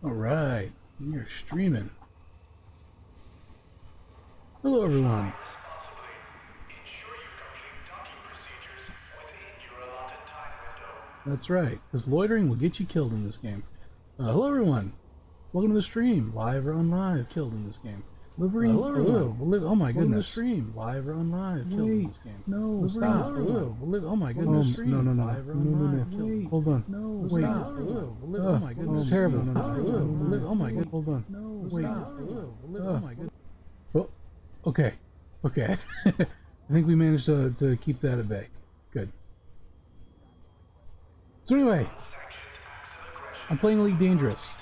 Alright, you're streaming. Hello everyone. That's right, because loitering will get you killed in this game. Hello everyone. Welcome to the stream, live or unlive, killed in this game. Hello everyone. Oh my goodness. Stream, live or unlive, killed in this game. No, stop. Oh my goodness. No. Hold on. No, stop. Oh my goodness. It's terrible. Oh my goodness. Hold on. No, stop. Oh my goodness. Oh, okay. I think we managed to keep that at bay. Good. So anyway, I'm playing Elite Dangerous.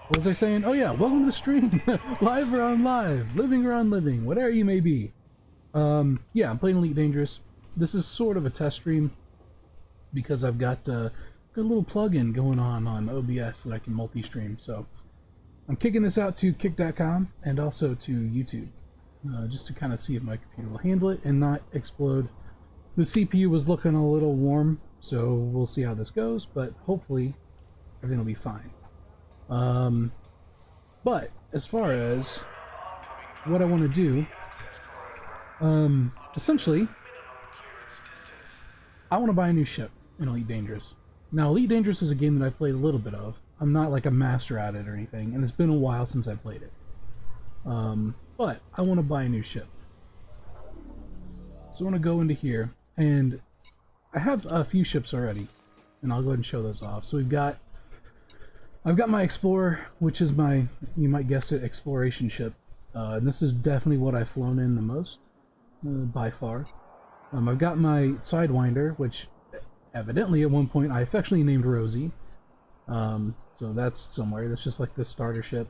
What was I saying? Oh yeah, welcome to the stream. Live or on live, living or on living, whatever you may be. Yeah, I'm playing Elite Dangerous. This is sort of a test stream because I've got a little plug-in going on OBS that I can multi-stream. So I'm kicking this out to Kick.com and also to YouTube, just to kind of see if my computer will handle it and not explode. The CPU was looking a little warm, so we'll see how this goes, but hopefully everything will be fine. But as far as what I want to do, essentially, I want to buy a new ship in Elite Dangerous. Now, Elite Dangerous is a game that I've played a little bit of. I'm not like a master at it or anything, and it's been a while since I played it. But I want to buy a new ship. So I want to go into here, and I have a few ships already, and I'll go ahead and show those off. So I've got my Explorer, which is my, you might guess it, exploration ship. And this is definitely what I've flown in the most, by far. I've got my Sidewinder, which evidently at one point I affectionately named Rosie. So that's somewhere. That's just like the starter ship.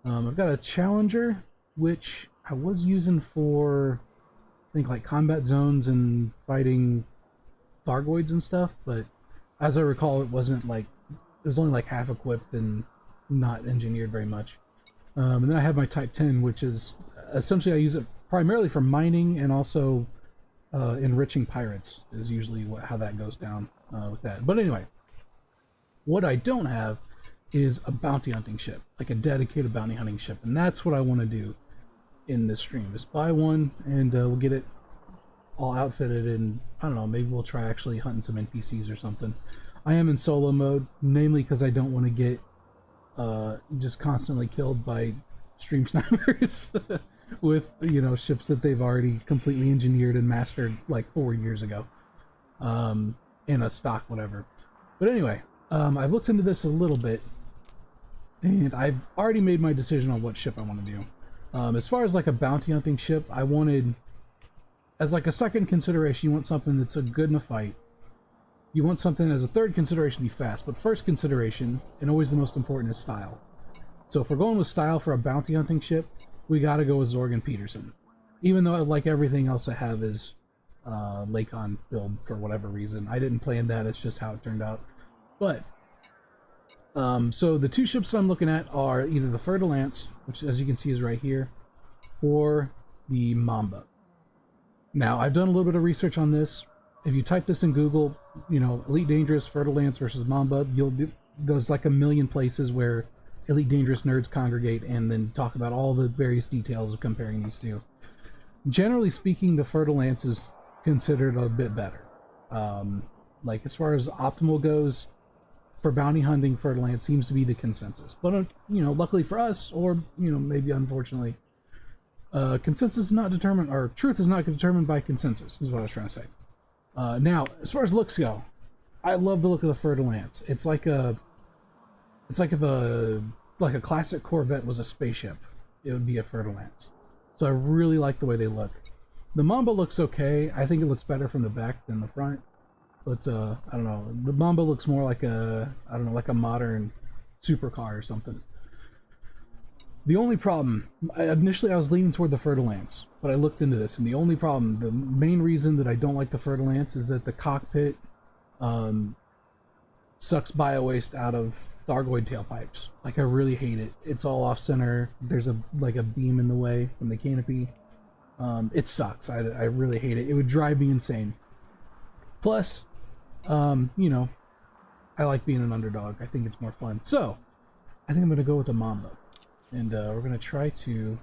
I've got a Challenger, which I was using for, I think, like combat zones and fighting Thargoids and stuff, but as I recall, it wasn't like, it was only like half equipped and not engineered very much. And then I have my Type 10, which is essentially I use it primarily for mining and also enriching pirates is usually how that goes down with that. But anyway, what I don't have is a bounty hunting ship, like a dedicated bounty hunting ship, and that's what I want to do in this stream. Is buy one and we'll get it all outfitted, and I don't know, maybe we'll try actually hunting some NPCs or something. I am in solo mode, namely because I don't want to get just constantly killed by stream snipers with, you know, ships that they've already completely engineered and mastered like 4 years ago in a stock whatever. But anyway, I've looked into this a little bit, and I've already made my decision on what ship I want to do. As far as like a bounty hunting ship, I wanted, as like a second consideration, you want something that's a good in a fight. You want something as a third consideration to be fast, but first consideration, and always the most important, is style. So if we're going with style for a bounty hunting ship, we gotta go with Zorg Peterson. Even though like everything else I have is Lakon build for whatever reason. I didn't plan that, it's just how it turned out. But, so the two ships that I'm looking at are either the Fer-de-Lance, which as you can see is right here, or the Mamba. Now, I've done a little bit of research on this. If you type this in Google, you know, Elite Dangerous, Fer-de-Lance versus Mamba, there's like a million places where Elite Dangerous nerds congregate and then talk about all the various details of comparing these two. Generally speaking, the Fer-de-Lance is considered a bit better. Like as far as optimal goes, for bounty hunting, Fer-de-Lance seems to be the consensus. But, you know, luckily for us, or, you know, maybe unfortunately, consensus is not determined, or truth is not determined by consensus, is what I was trying to say. Now, as far as looks go, I love the look of the Fer-de-Lance. It's like if a classic Corvette was a spaceship, it would be a Fer-de-Lance. So I really like the way they look. The Mamba looks okay. I think it looks better from the back than the front. But I don't know. The Mamba looks more like like a modern supercar or something. The only problem, initially I was leaning toward the Fer-de-Lance, but I looked into this, and the only problem, the main reason that I don't like the Fer-de-Lance is that the cockpit sucks bio-waste out of Thargoid tailpipes. Like, I really hate it. It's all off-center. There's a beam in the way from the canopy. It sucks. I really hate it. It would drive me insane. Plus, you know, I like being an underdog. I think it's more fun. So, I think I'm going to go with the Mamba. And we're going to try to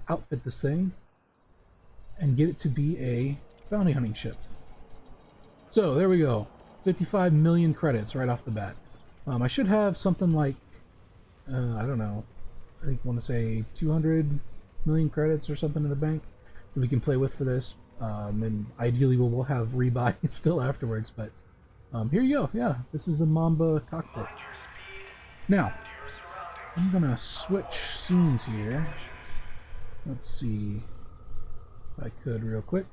outfit this thing and get it to be a bounty hunting ship. So there we go. 55 million credits right off the bat. I should have something like, I don't know, I think I want to say 200 million credits or something in the bank that we can play with for this. And ideally we'll have rebuy still afterwards, but here you go. Yeah, this is the Mamba cockpit. Now, I'm gonna switch scenes here. Let's see if I could real quick.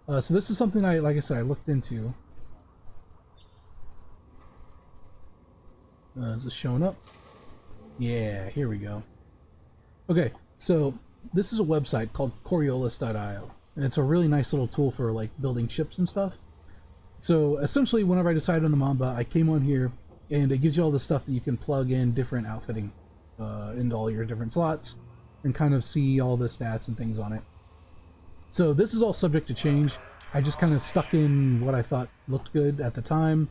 So this is something like I said, I looked into. Is this showing up? Yeah, here we go. Okay, so this is a website called Coriolis.io, and it's a really nice little tool for like building ships and stuff. So essentially, whenever I decided on the Mamba, I came on here, and it gives you all the stuff that you can plug in different outfitting into all your different slots, and kind of see all the stats and things on it. So this is all subject to change. I just kind of stuck in what I thought looked good at the time.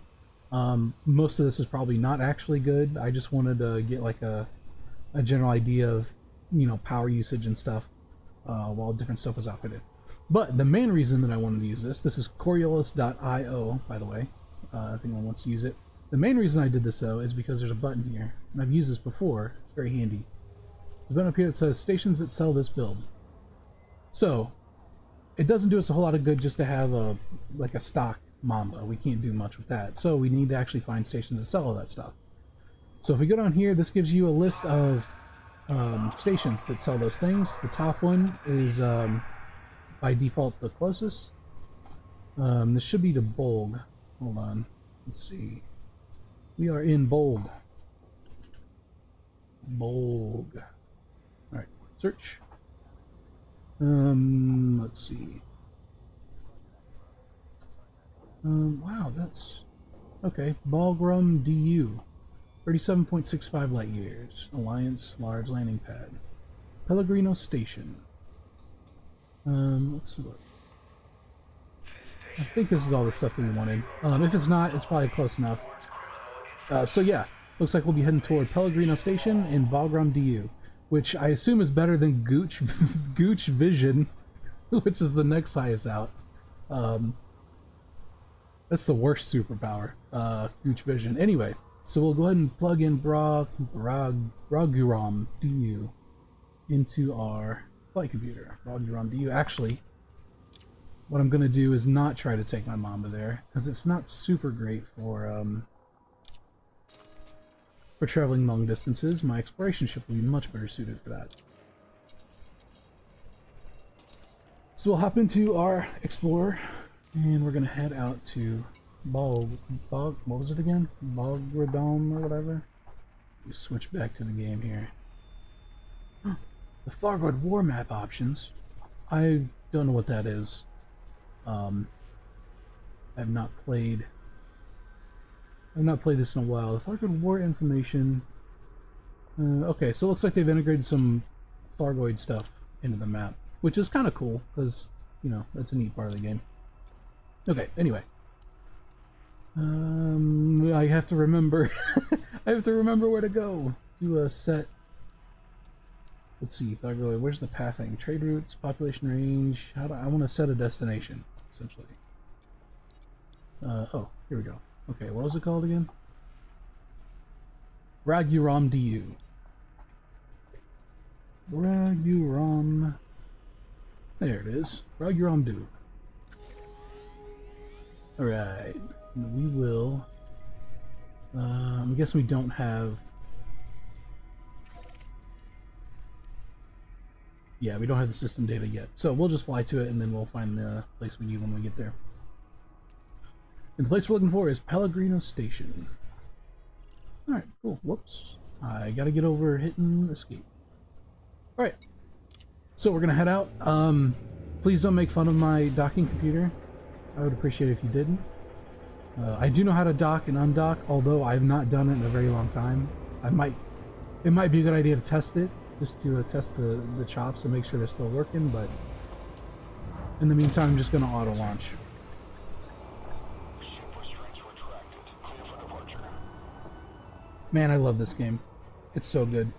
Most of this is probably not actually good. I just wanted to get like a general idea of, you know, power usage and stuff while different stuff was outfitted. But the main reason that I wanted to use this is Coriolis.io, by the way, if anyone wants to use it. The main reason I did this though is because there's a button here, and I've used this before. It's very handy. There's a button up here that says stations that sell this build. So it doesn't do us a whole lot of good just to have like a stock Mamba. We can't do much with that. So we need to actually find stations that sell all that stuff. So if we go down here, this gives you a list of stations that sell those things. The top one is by default the closest. This should be to Bolg. Hold on. Let's see. We are in Bolg. Bolg. Alright, search. Let's see. Wow, that's... Okay, Balgrum DU. 37.65 light years. Alliance large landing pad. Pellegrino Station. Let's look. I think this is all the stuff that we wanted. If it's not, it's probably close enough. So yeah, looks like we'll be heading toward Pellegrino Station in Balgrum DU, which I assume is better than Gooch Vision, which is the next highest out. That's the worst superpower, Gooch Vision. Anyway, so we'll go ahead and plug in Broguram DU into our flight computer. Broguram DU. Actually, what I'm going to do is not try to take my Mamba there, because it's not super great for traveling long distances. My exploration ship will be much better suited for that. So we'll hop into our Explorer, and we're going to head out to what was it again? Balgradom or whatever? We switch back to the game here. The Thargoid War Map options. I don't know what that is. I've not played this in a while. The Thargoid War information. Okay, so it looks like they've integrated some Thargoid stuff into the map, which is kind of cool because, you know, that's a neat part of the game. Okay, anyway. I have to remember. I have to remember where to go to set. Let's see, Thargoid. Where's the pathing? Trade routes, population range. I want to set a destination, essentially. Oh, here we go. Okay, what was it called again? Raguram DU. Raguram. There it is. Raguram DU. Alright. We will... I'm guessing we don't have... Yeah, we don't have the system data yet. So we'll just fly to it and then we'll find the place we need when we get there. And the place we're looking for is Pellegrino Station. Alright, cool. Whoops. I gotta get over hitting escape. Alright. So we're gonna head out. Please don't make fun of my docking computer. I would appreciate it if you didn't. I do know how to dock and undock, although I have not done it in a very long time. It might be a good idea to test it, just to test the chops and make sure they're still working, but in the meantime, I'm just gonna auto launch. Man, I love this game. It's so good.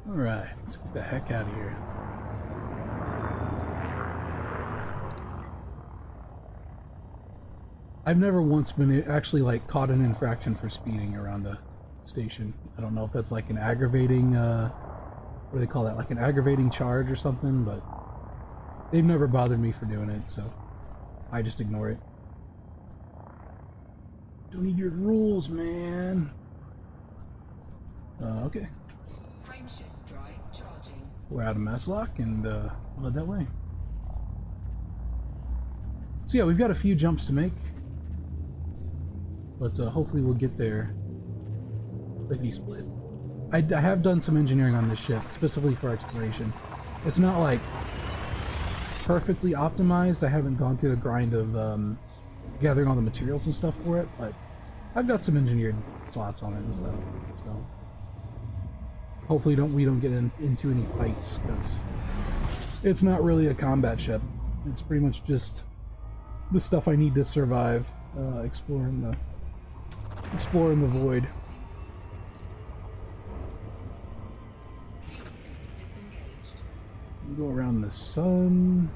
Alright, let's get the heck out of here. I've never once been actually like caught an infraction for speeding around a station. I don't know if that's like an aggravating, what do they call that? Like an aggravating charge or something, but they've never bothered me for doing it, so I just ignore it. Don't need your rules, man. Okay. Frameshift drive charging. We're out of Maslock, and we'll head that way. So yeah, we've got a few jumps to make, but hopefully we'll get there lickety split. I have done some engineering on this ship, specifically for exploration. It's not like perfectly optimized. I haven't gone through the grind of gathering all the materials and stuff for it, but I've got some engineered slots on it and stuff. So hopefully we don't get into any fights, because it's not really a combat ship. It's pretty much just the stuff I need to survive, exploring the void. Go around the sun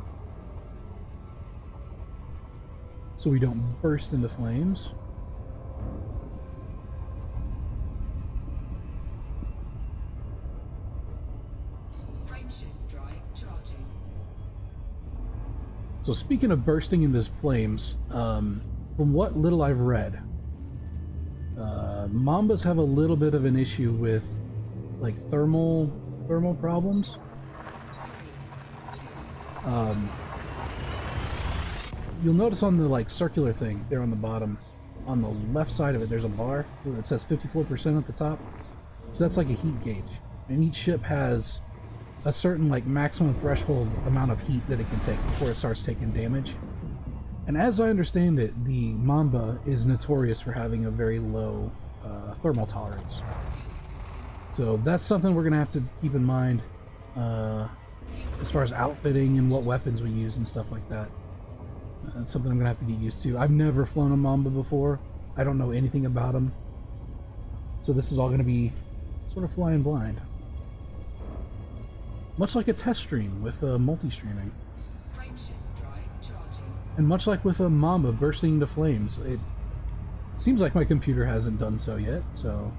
so we don't burst into flames. Frameshift drive charging. So speaking of bursting into flames, from what little I've read, Mambas have a little bit of an issue with like thermal problems. You'll notice on the like circular thing there on the bottom, on the left side of it, there's a bar where it says 54% at the top. So that's like a heat gauge, and each ship has a certain like maximum threshold amount of heat that it can take before it starts taking damage. And as I understand it, the Mamba is notorious for having a very low thermal tolerance. So that's something we're gonna have to keep in mind as far as outfitting and what weapons we use and stuff like that. That's something I'm gonna have to get used to. I've never flown a Mamba before. I don't know anything about them. So this is all gonna be sort of flying blind. Much like a test stream with multi-streaming. Frameshift drive charging. And much like with a Mamba bursting into flames, it seems like my computer hasn't done so yet, so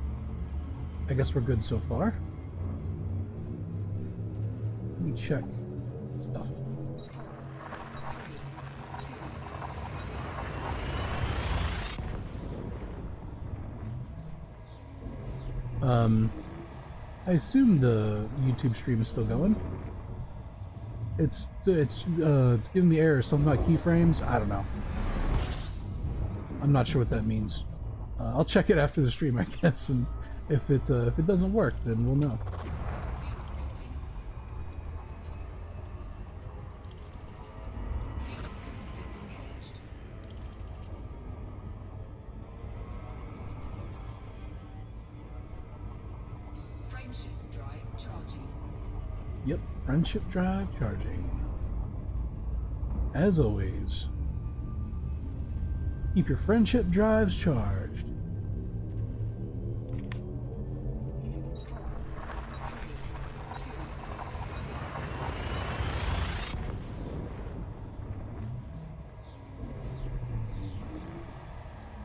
I guess we're good so far. Let me check stuff. I assume the YouTube stream is still going. It's giving me errors, something about keyframes. I don't know. I'm not sure what that means. I'll check it after the stream, I guess, and if it doesn't work, then we'll know. Frameshift drive charging. Yep, friendship drive charging. As always, keep your friendship drives charged.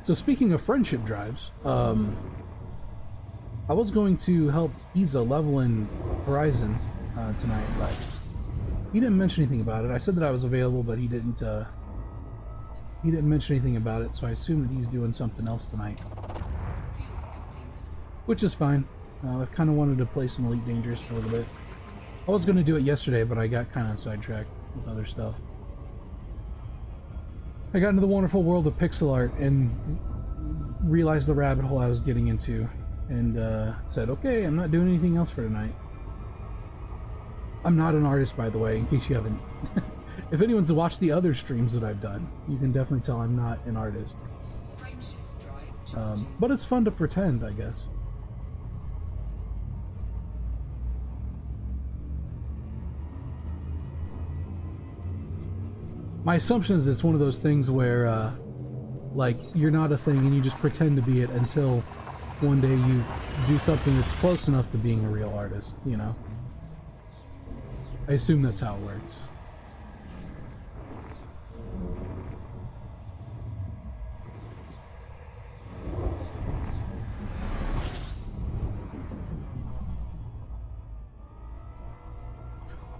So speaking of friendship drives, I was going to help Isa level in Horizon tonight, but he didn't mention anything about it. I said that I was available, but he didn't mention anything about it, so I assume that he's doing something else tonight. Which is fine. I've kind of wanted to play some Elite Dangerous for a little bit. I was going to do it yesterday, but I got kind of sidetracked with other stuff. I got into the wonderful world of pixel art and realized the rabbit hole I was getting into, and said, okay, I'm not doing anything else for tonight. I'm not an artist, by the way, in case you haven't If anyone's watched the other streams that I've done, you can definitely tell I'm not an artist. Frameshift drive charging. But it's fun to pretend, I guess. My assumption is it's one of those things where, like, you're not a thing and you just pretend to be it until one day you do something that's close enough to being a real artist, you know? I assume that's how it works.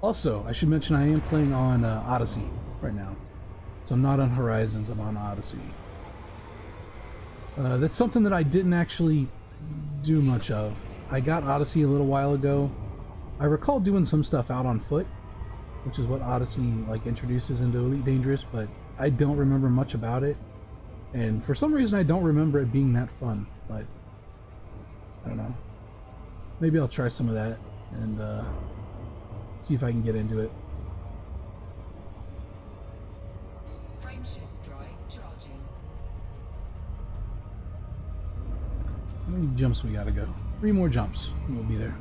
Also, I should mention I am playing on Odyssey right now. So I'm not on Horizons, I'm on Odyssey. That's something that I didn't actually do much of. I got Odyssey a little while ago. I recall doing some stuff out on foot, which is what Odyssey like introduces into Elite Dangerous, but I don't remember much about it. And for some reason I don't remember it being that fun, but I don't know. Maybe I'll try some of that and see if I can get into it. Frameshift drive charging. How many jumps we gotta go? 3 more jumps and we'll be there.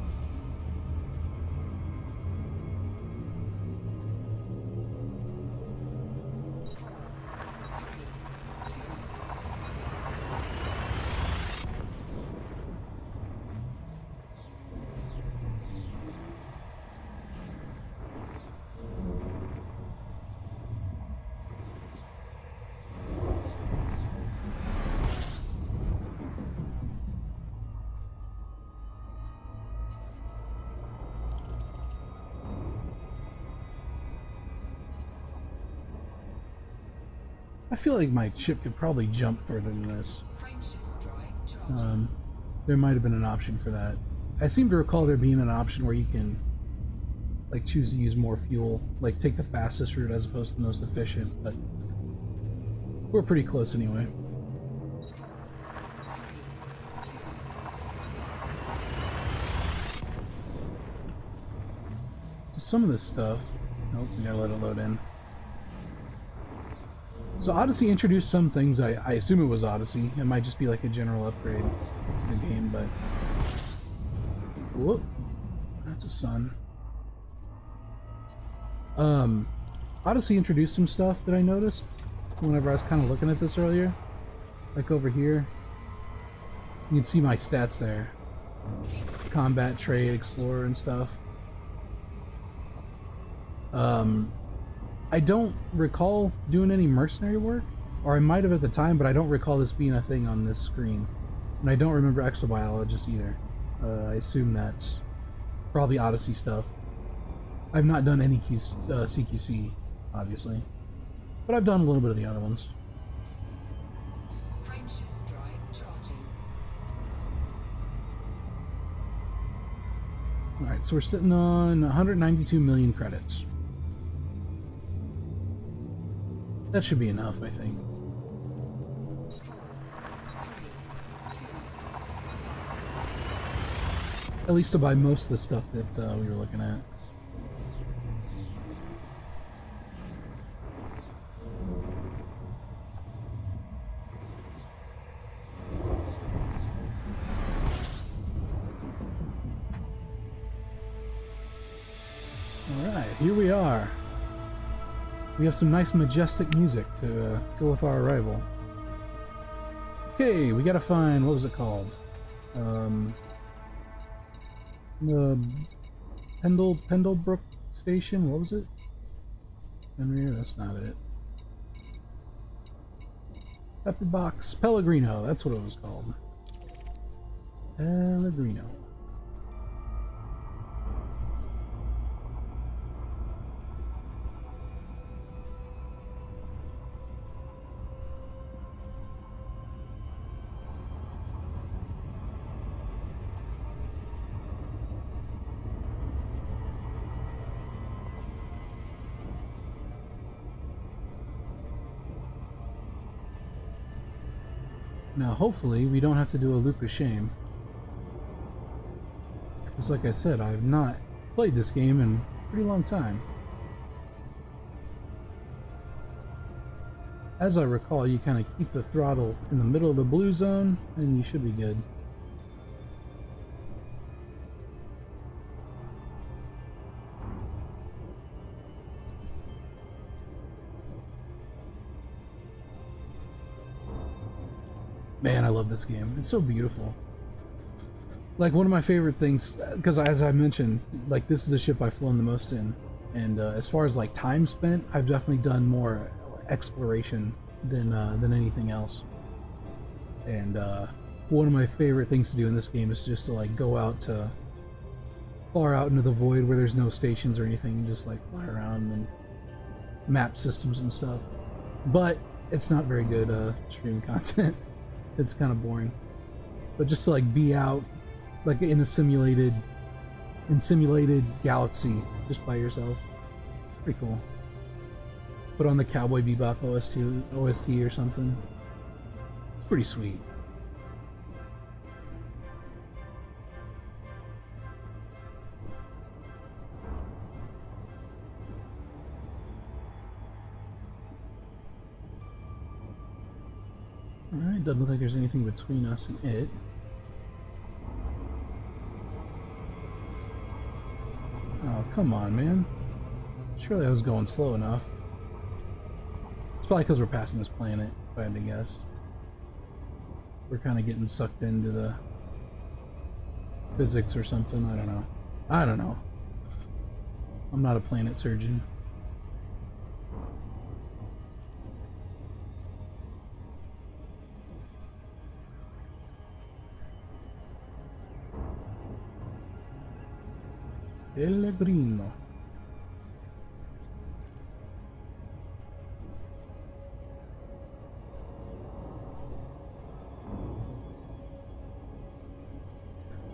I feel like my ship could probably jump further than this. Frameshift drive charging. There might have been an option for that. I seem to recall there being an option where you can like choose to use more fuel, like take the fastest route as opposed to the most efficient, but we're pretty close anyway. So some of this stuff, nope, we gotta let it load in. So Odyssey introduced some things, I assume it was Odyssey. It might just be like a general upgrade to the game, but... Whoop. That's a sun. Odyssey introduced some stuff that I noticed whenever I was kind of looking at this earlier. Like over here. You can see my stats there. Combat, trade, explorer, and stuff. I don't recall doing any mercenary work, or I might have at the time, but I don't recall this being a thing on this screen. And I don't remember exobiologist either. I assume that's probably Odyssey stuff. I've not done any CQC, obviously, but I've done a little bit of the other ones. Frameshift drive charging. Alright, so we're sitting on 192 million credits. That should be enough, I think. At least to buy most of the stuff that we were looking at. Alright, here we are. We have some nice majestic music to go with our arrival. Okay, we gotta find, what was it called? The Pendlebrook Station, what was it? Henry, that's not it. Pepperbox Pellegrino, that's what it was called. Pellegrino. Now, hopefully, we don't have to do a loop of shame. Because, like I said, I have not played this game in a pretty long time. as I recall, you kind of keep the throttle in the middle of the blue zone, and you should be good. Man, I love this game. It's so beautiful. Like, one of my favorite things, because as I mentioned, like, this is the ship I've flown the most in. And as far as, like, time spent, I've definitely done more exploration than anything else. And one of my favorite things to do in this game is just to, like, go out to far out into the void where there's no stations or anything, and just, like, fly around and map systems and stuff. But it's not very good stream content. It's kind of boring. But just to, like, be out, like, in simulated galaxy just by yourself, it's pretty cool. Put on the Cowboy Bebop OST or something. It's pretty sweet. Alright, doesn't look like there's anything between us and it. Oh, come on, man. Surely I was going slow enough. It's probably because we're passing this planet, if I had to guess. We're kind of getting sucked into the physics or something. I don't know. I don't know. I'm not a planet surgeon. Pellegrino.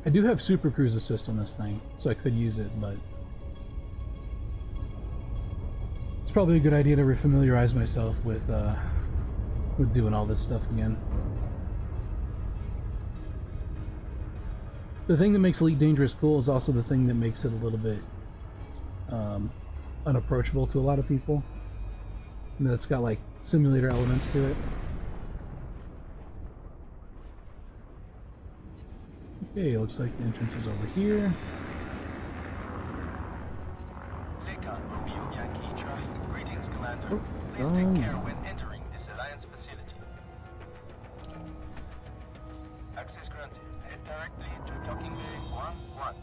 I do have Super Cruise Assist on this thing, so I could use it, but it's probably a good idea to refamiliarize myself with doing all this stuff again. The thing that makes Elite Dangerous cool is also the thing that makes it a little bit unapproachable to a lot of people. And that it's got like simulator elements to it. Okay, looks like the entrance is over here. Leka, Romeo Yankee Charlie. Greetings, Commander. Oh, Please take care when entering this Alliance facility. Access granted. Head directly to docking bay 1-1.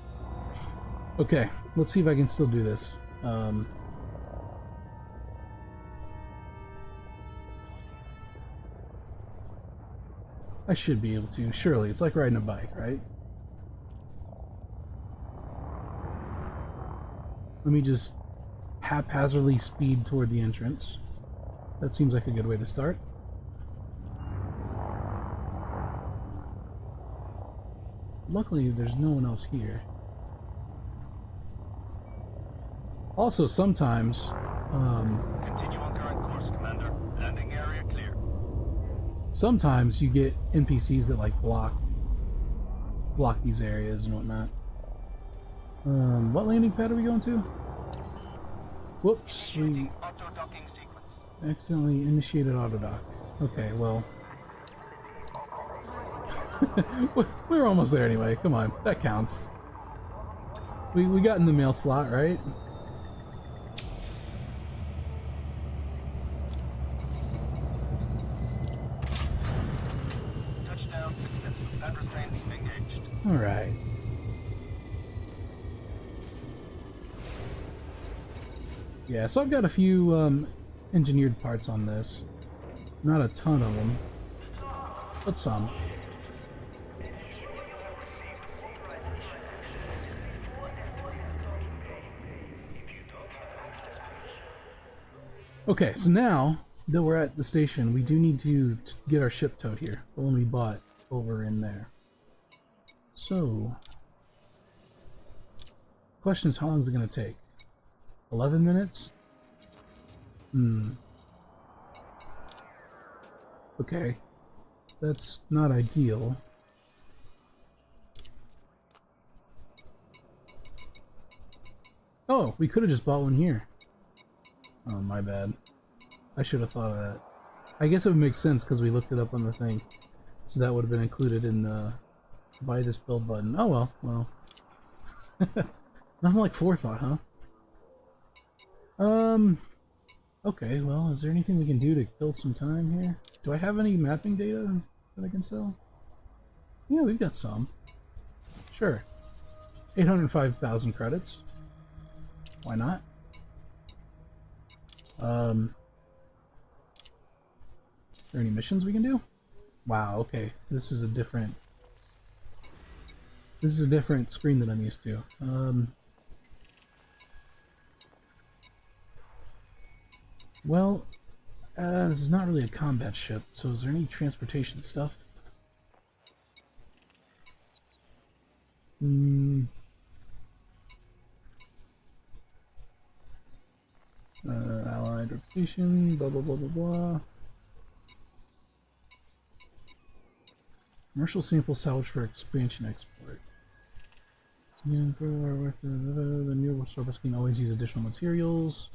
Okay, let's see if I can still do this. I should be able to, surely. It's like riding a bike, right? Let me just haphazardly speed toward the entrance. That seems like a good way to start. Luckily, there's no one else here. Also, sometimes, Continue on current course, Commander. Landing area clear. sometimes you get NPCs that like block these areas and whatnot. What landing pad are we going to? Whoops, we Initiating auto-docking sequence. accidentally initiated autodock. Okay, well, we're almost there anyway. Come on, that counts. We got in the mail slot, right? Touchdown successful. Understanding engaged. All right. Yeah, so I've got a few engineered parts on this. Not a ton of them, but some. Okay, so now that we're at the station, we do need to get our ship towed here. The one we bought over in there. So, question is, how long is it going to take? 11 minutes? Okay. That's not ideal. Oh, we could have just bought one here. Oh, my bad. I should have thought of that. I guess it would make sense because we looked it up on the thing. So that would have been included in the buy this build button. Oh well. Nothing like forethought, huh? Okay, well, is there anything we can do to kill some time here? Do I have any mapping data that I can sell? Yeah, we've got some. Sure. 805,000 credits. Why not? Are there any missions we can do? Wow, okay. This is a different screen than I'm used to. Well, this is not really a combat ship, so is there any transportation stuff? Allied reputation, blah blah blah blah blah. Commercial sample salvage for expansion export. And for the new service can always use additional materials.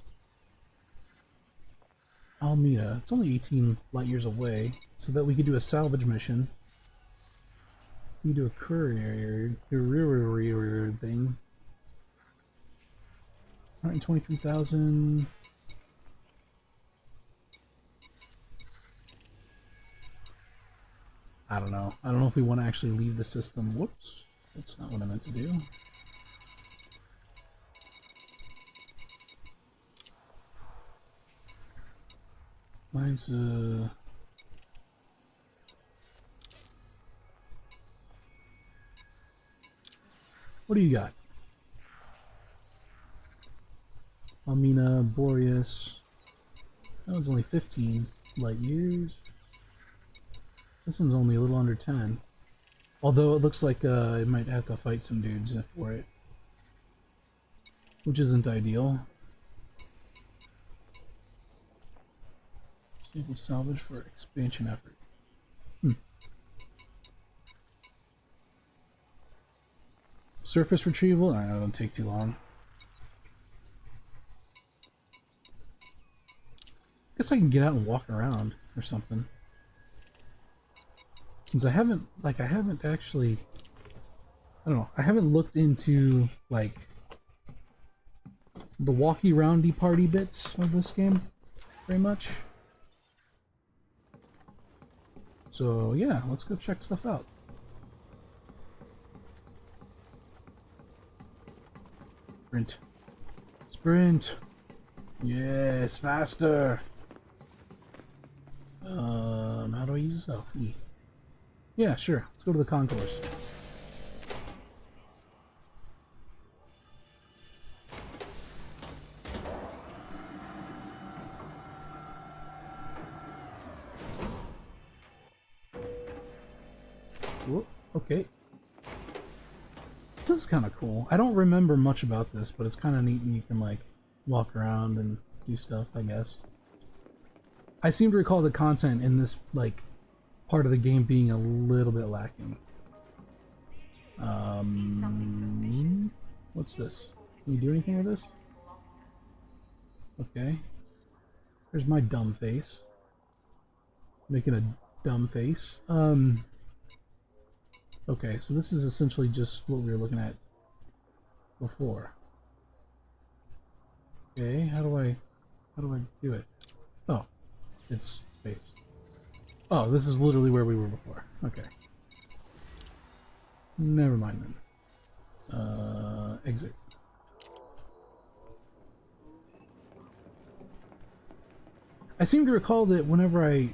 Almeida, it's only 18 light years away, so that we could do a salvage mission. We do a courier thing. 123,000. I don't know. I don't know if we want to actually leave the system. Whoops. That's not what I meant to do. Mine's, what do you got? Almina, Boreas. That one's only 15 light years. This one's only a little under 10. Although it looks like it might have to fight some dudes for it. Which isn't ideal. Sample salvage for expansion effort. Surface retrieval? That don't take too long. Guess I can get out and walk around or something. Since I haven't actually, I don't know, I haven't looked into, like, the walkie-roundy party bits of this game very much. So, yeah, let's go check stuff out. Sprint. Sprint! Yes, faster! How do I use this? Oh, E. Yeah, sure. Let's go to the concourse. Whoop, okay. This is kind of cool. I don't remember much about this, but it's kind of neat and you can, like, walk around and do stuff, I guess. I seem to recall the content in this, like, part of the game being a little bit lacking. What's this? Can you do anything with this? Okay. There's my dumb face. Making a dumb face. Okay, so this is essentially just what we were looking at before. Okay, how do I do it? Oh, it's space. Oh, this is literally where we were before. Okay. Never mind then. Exit. I seem to recall that whenever I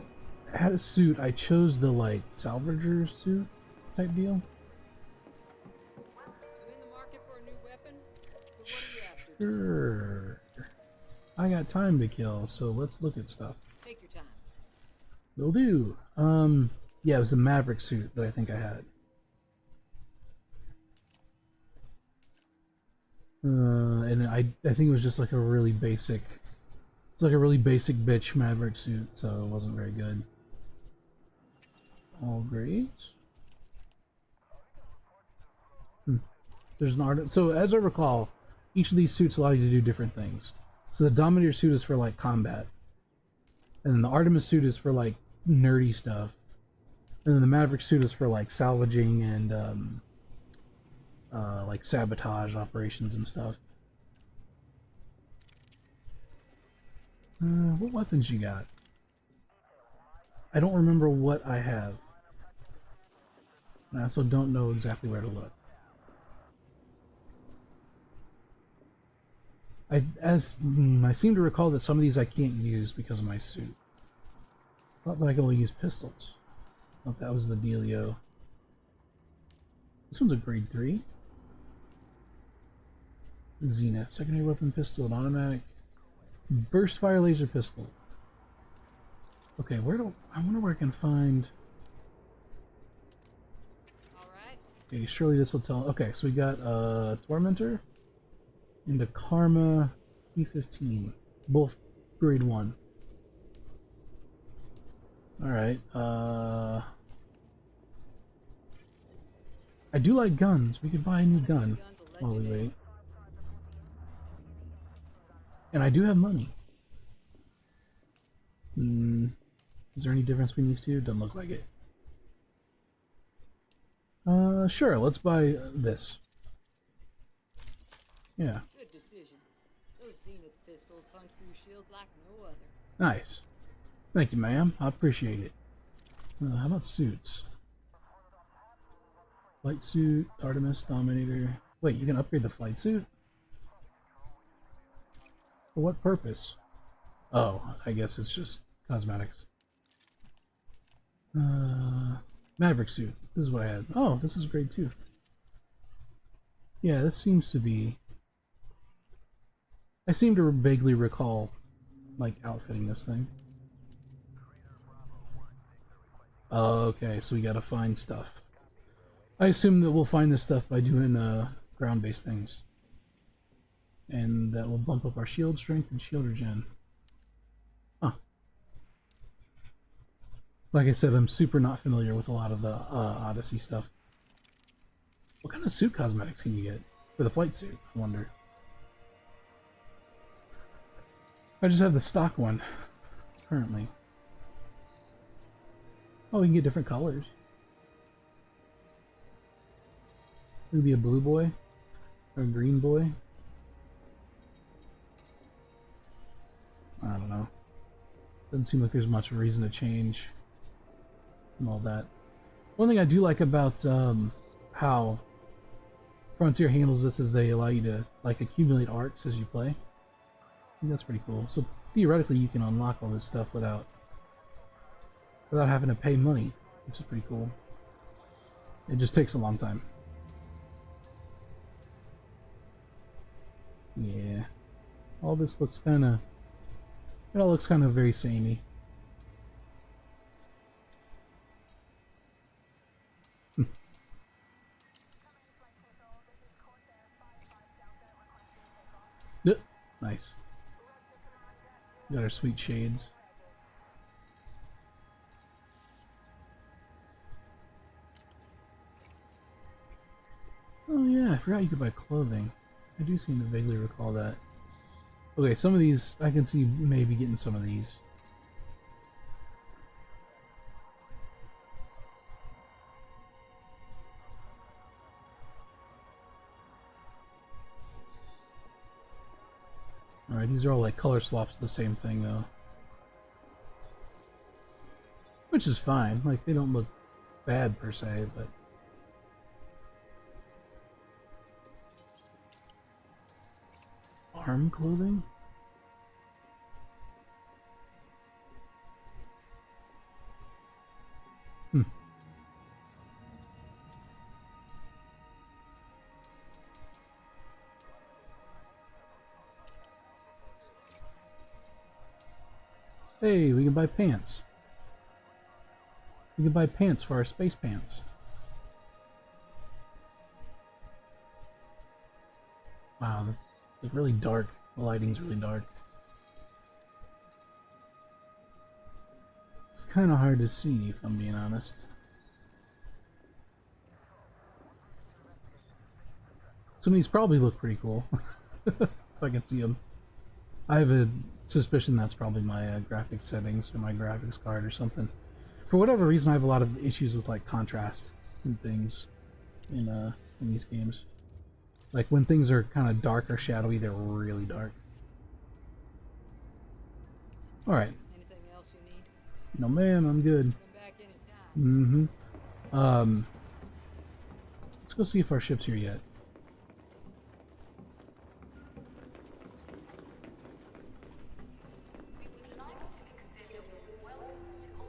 had a suit, I chose the, like, salvager suit type deal. Sure. I got time to kill, so let's look at stuff. Take your time. Will do. Yeah, it was the Maverick suit that I think I had. And I think it was just like a really basic. It's like a really basic bitch Maverick suit, so it wasn't very good. All great. There's an art. So as I recall, each of these suits allow you to do different things. So the Dominator suit is for like combat. And then the Artemis suit is for like nerdy stuff. And then the Maverick suit is for like salvaging and like sabotage operations and stuff. What weapons you got? I don't remember what I have. And I also don't know exactly where to look. I seem to recall that some of these I can't use because of my suit. Thought that I could only use pistols. Thought that was the dealio. This one's a grade 3. Zenith. Secondary weapon pistol and automatic. Burst fire laser pistol. Okay, I wonder where I can find... Alright. Okay, surely this will tell... Okay, so we got Tormentor and a Karma P15. Both grade 1. Alright, I do like guns. We could buy a new gun while we wait. And I do have money. Is there any difference between these two? Doesn't look like it. Sure, let's buy this. Yeah. Good decision. Those Zenith pistols punch through shields like no other. Nice. Thank you, ma'am. I appreciate it. How about suits? Flight suit, Artemis, Dominator. Wait, you can upgrade the flight suit? For what purpose? Oh, I guess it's just cosmetics. Maverick suit. This is what I had. Oh, this is grade 2. Yeah, this seems to be... I seem to vaguely recall, like, outfitting this thing. Okay, so we gotta find stuff. I assume that we'll find this stuff by doing ground-based things. And that will bump up our shield strength and shield regen. Huh. Like I said, I'm super not familiar with a lot of the Odyssey stuff. What kind of suit cosmetics can you get? For the flight suit, I wonder. I just have the stock one, currently. Oh, we can get different colors. Maybe a blue boy? Or a green boy? I don't know. Doesn't seem like there's much reason to change and all that. One thing I do like about how Frontier handles this is they allow you to like accumulate arcs as you play. I think that's pretty cool. So theoretically you can unlock all this stuff without having to pay money, which is pretty cool. It just takes a long time. Yeah. All this looks kinda... It all looks kind of very samey. Yep. Nice. Got our sweet shades. Oh yeah, I forgot you could buy clothing. I do seem to vaguely recall that. Okay, some of these, I can see maybe getting some of these. Alright, these are all like color swaps of the same thing though. Which is fine, like they don't look bad per se, but... Arm clothing? Hey, we can buy pants. We can buy pants for our space pants. Wow, it's really dark. The lighting's really dark. It's kind of hard to see, if I'm being honest. Some of these probably look pretty cool. If I can see them. I have a suspicion that's probably my graphics settings or my graphics card or something. For whatever reason, I have a lot of issues with like contrast and things in these games. Like when things are kind of dark or shadowy, they're really dark. All right. Anything else you need? No, ma'am, I'm good. Come back anytime. Let's go see if our ship's here yet.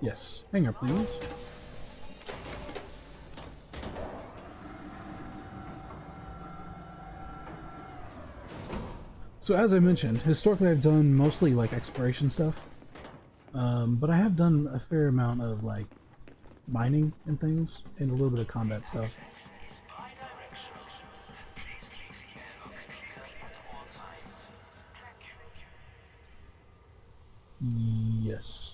Yes, hangar, please. So as I mentioned, historically I've done mostly like exploration stuff, but I have done a fair amount of like mining and things, and a little bit of combat stuff. Yes.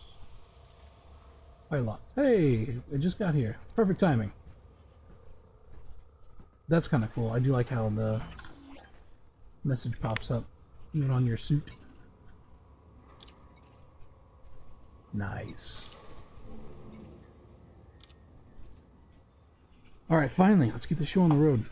Locked. Hey, it just got here. Perfect timing. That's kind of cool. I do like how the message pops up even on your suit. Nice. Alright, finally, let's get the show on the road.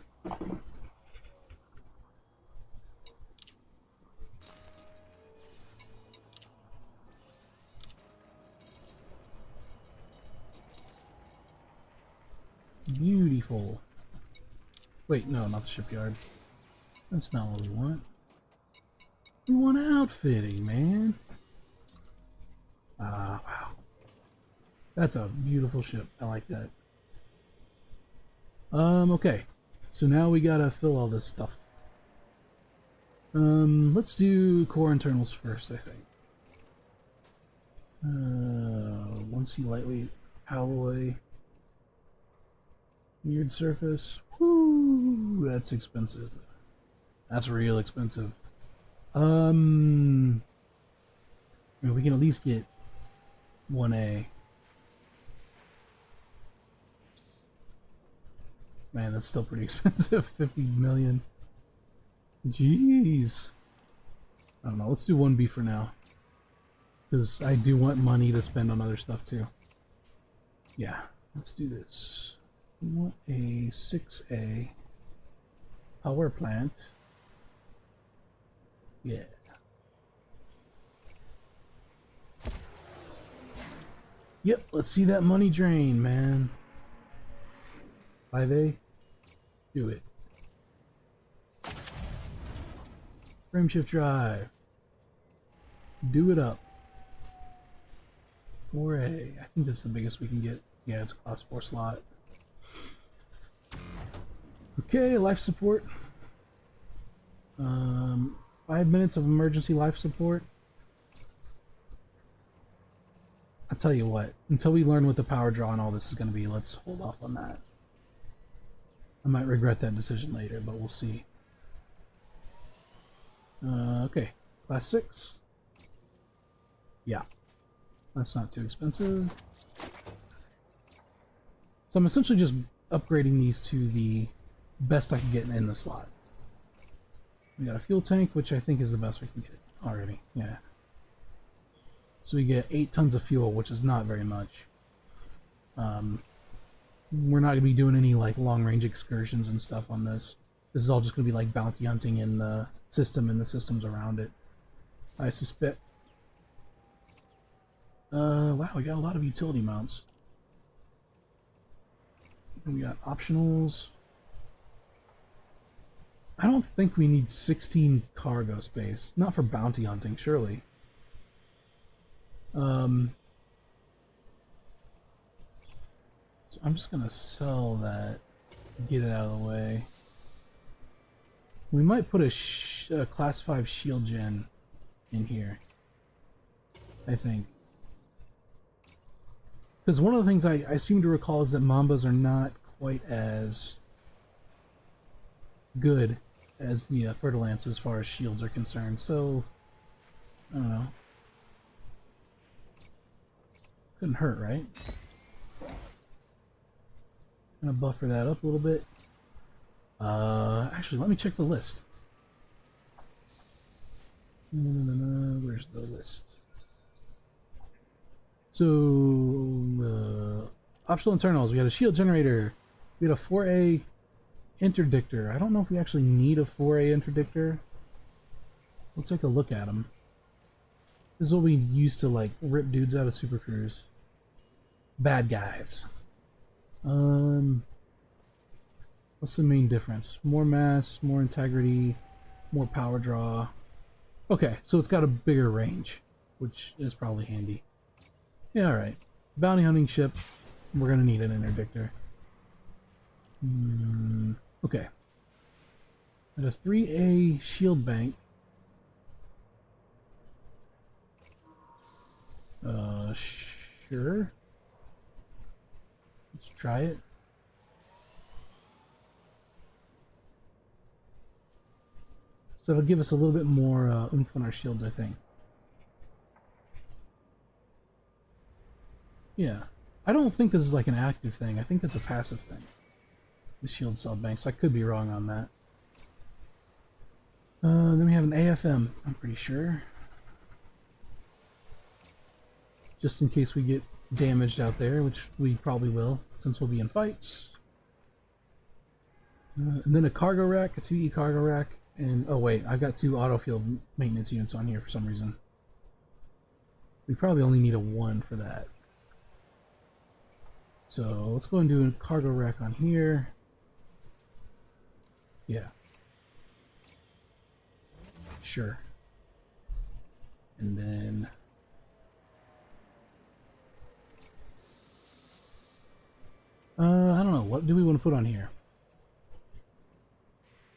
Beautiful. Wait, no, not the shipyard. That's not what we want. We want outfitting, man. Ah, wow. That's a beautiful ship. I like that. Okay. So now we gotta fill all this stuff. Let's do core internals first, I think. 1C lightweight alloy. Weird surface. Whoo, that's expensive. That's real expensive. I mean, we can at least get 1A. Man, that's still pretty expensive. 50 million. Jeez. I don't know. Let's do 1B for now. Because I do want money to spend on other stuff too. Yeah, let's do this. We want a 6A power plant. Yeah. Yep, let's see that money drain, man. 5A? Do it. Frameshift drive. Do it up. 4A. I think that's the biggest we can get. Yeah, it's a class 4 slot. Okay, life support. 5 minutes of emergency life support. I'll tell you what, until we learn what the power draw and all this is going to be, let's hold off on that. I might regret that decision later, but we'll see. Okay, class 6. Yeah, that's not too expensive. So I'm essentially just upgrading these to the best I can get in the slot. We got a fuel tank, which I think is the best we can get already. Yeah. So we get 8 tons of fuel, which is not very much. We're not going to be doing any like long-range excursions and stuff on this. This is all just going to be like bounty hunting in the system and the systems around it, I suspect. Wow, we got a lot of utility mounts. And we got optionals. I don't think we need 16 cargo space. Not for bounty hunting, surely. So I'm just gonna sell that, get it out of the way. We might put a class 5 shield gen in here, I think. Because one of the things I seem to recall is that Mambas are not quite as good as the Fer-de-Lance as far as shields are concerned, so I don't know. Couldn't hurt, right? Gonna buffer that up a little bit. Actually, let me check the list. Where's the list? So, optional internals. We got a shield generator. We got a 4A interdictor. I don't know if we actually need a 4A interdictor. We'll take a look at them. This is what we used to like rip dudes out of Super Cruise. Bad guys. What's the main difference? More mass, more integrity, more power draw. Okay, so it's got a bigger range, which is probably handy. Yeah, alright. Bounty hunting ship. We're gonna need an interdictor. Okay. At a 3A shield bank. Sure. Let's try it. So it'll give us a little bit more oomph on our shields, I think. Yeah. I don't think this is like an active thing. I think that's a passive thing. The shield cell banks. I could be wrong on that. Then we have an AFM, I'm pretty sure. Just in case we get damaged out there, which we probably will, since we'll be in fights. And then a cargo rack, a 2E cargo rack, and oh wait, I've got 2 auto field maintenance units on here for some reason. We probably only need a 1 for that. So let's go and do a cargo rack on here. Yeah. Sure. And then I don't know, what do we want to put on here?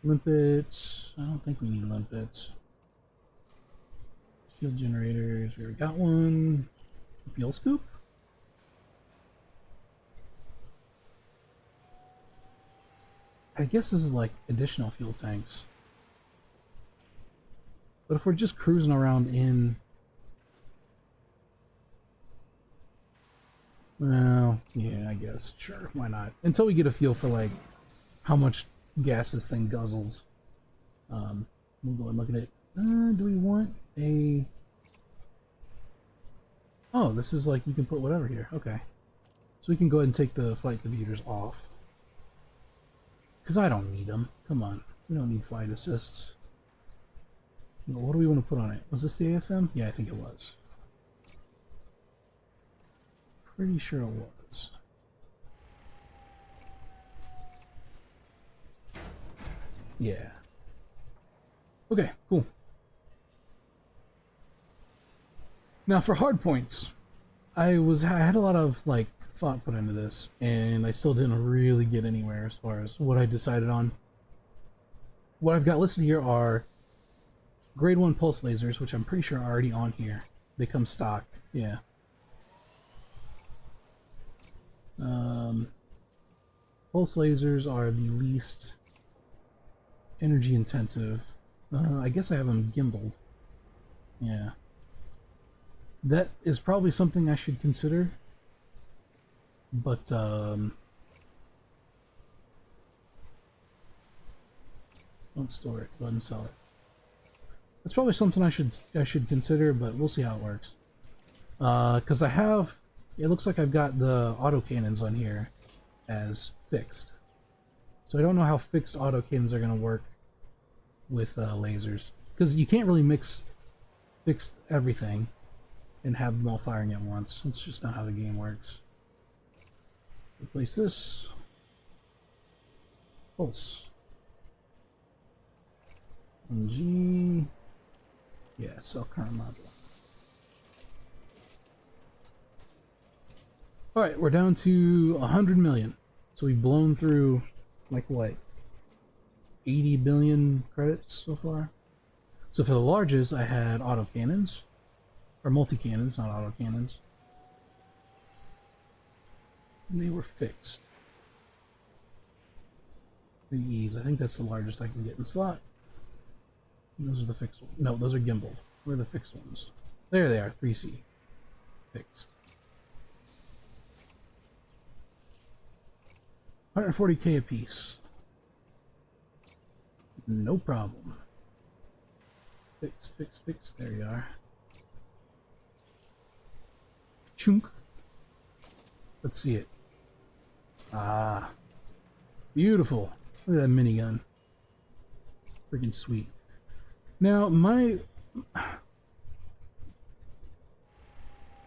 Limpets. I don't think we need limpets. Shield generators, we already got one. Fuel scoop? I guess this is like additional fuel tanks. But if we're just cruising around in... Well, yeah, I guess. Sure, why not? Until we get a feel for, like, how much gas this thing guzzles. We'll go and look at it. Do we want a... Oh, this is like, you can put whatever here. Okay. So we can go ahead and take the flight computers off. Because I don't need them. Come on. We don't need flight assists. What do we want to put on it? Was this the AFM? Yeah, I think it was. Pretty sure it was. Yeah. Okay, cool. Now for hard points, I had a lot of like thought put into this, and I still didn't really get anywhere as far as what I decided on. What I've got listed here are grade 1 pulse lasers, which I'm pretty sure are already on here. They come stock, yeah. Pulse lasers are the least energy intensive. I guess I have them gimbaled. Yeah. That is probably something I should consider. But, don't store it. Go ahead and sell it. That's probably something I should consider, but we'll see how it works. Because I have... It looks like I've got the autocannons on here as fixed. So I don't know how fixed autocannons are going to work with lasers. Because you can't really mix fixed everything and have them all firing at once. It's just not how the game works. Replace this. Pulse. 1G. Yeah, cell current module. Alright, we're down to 100 million. So we've blown through, like what, 80 billion credits so far? So for the largest, I had autocannons. Or multi-cannons, not autocannons. And they were fixed. The E's, I think that's the largest I can get in slot. And those are the fixed ones. No, those are gimbaled. Where are the fixed ones? There they are, 3C. Fixed. 140k a piece. No problem. Fix, fix, fix. There you are. Chunk. Let's see it. Ah. Beautiful. Look at that minigun. Freaking sweet. Now, my...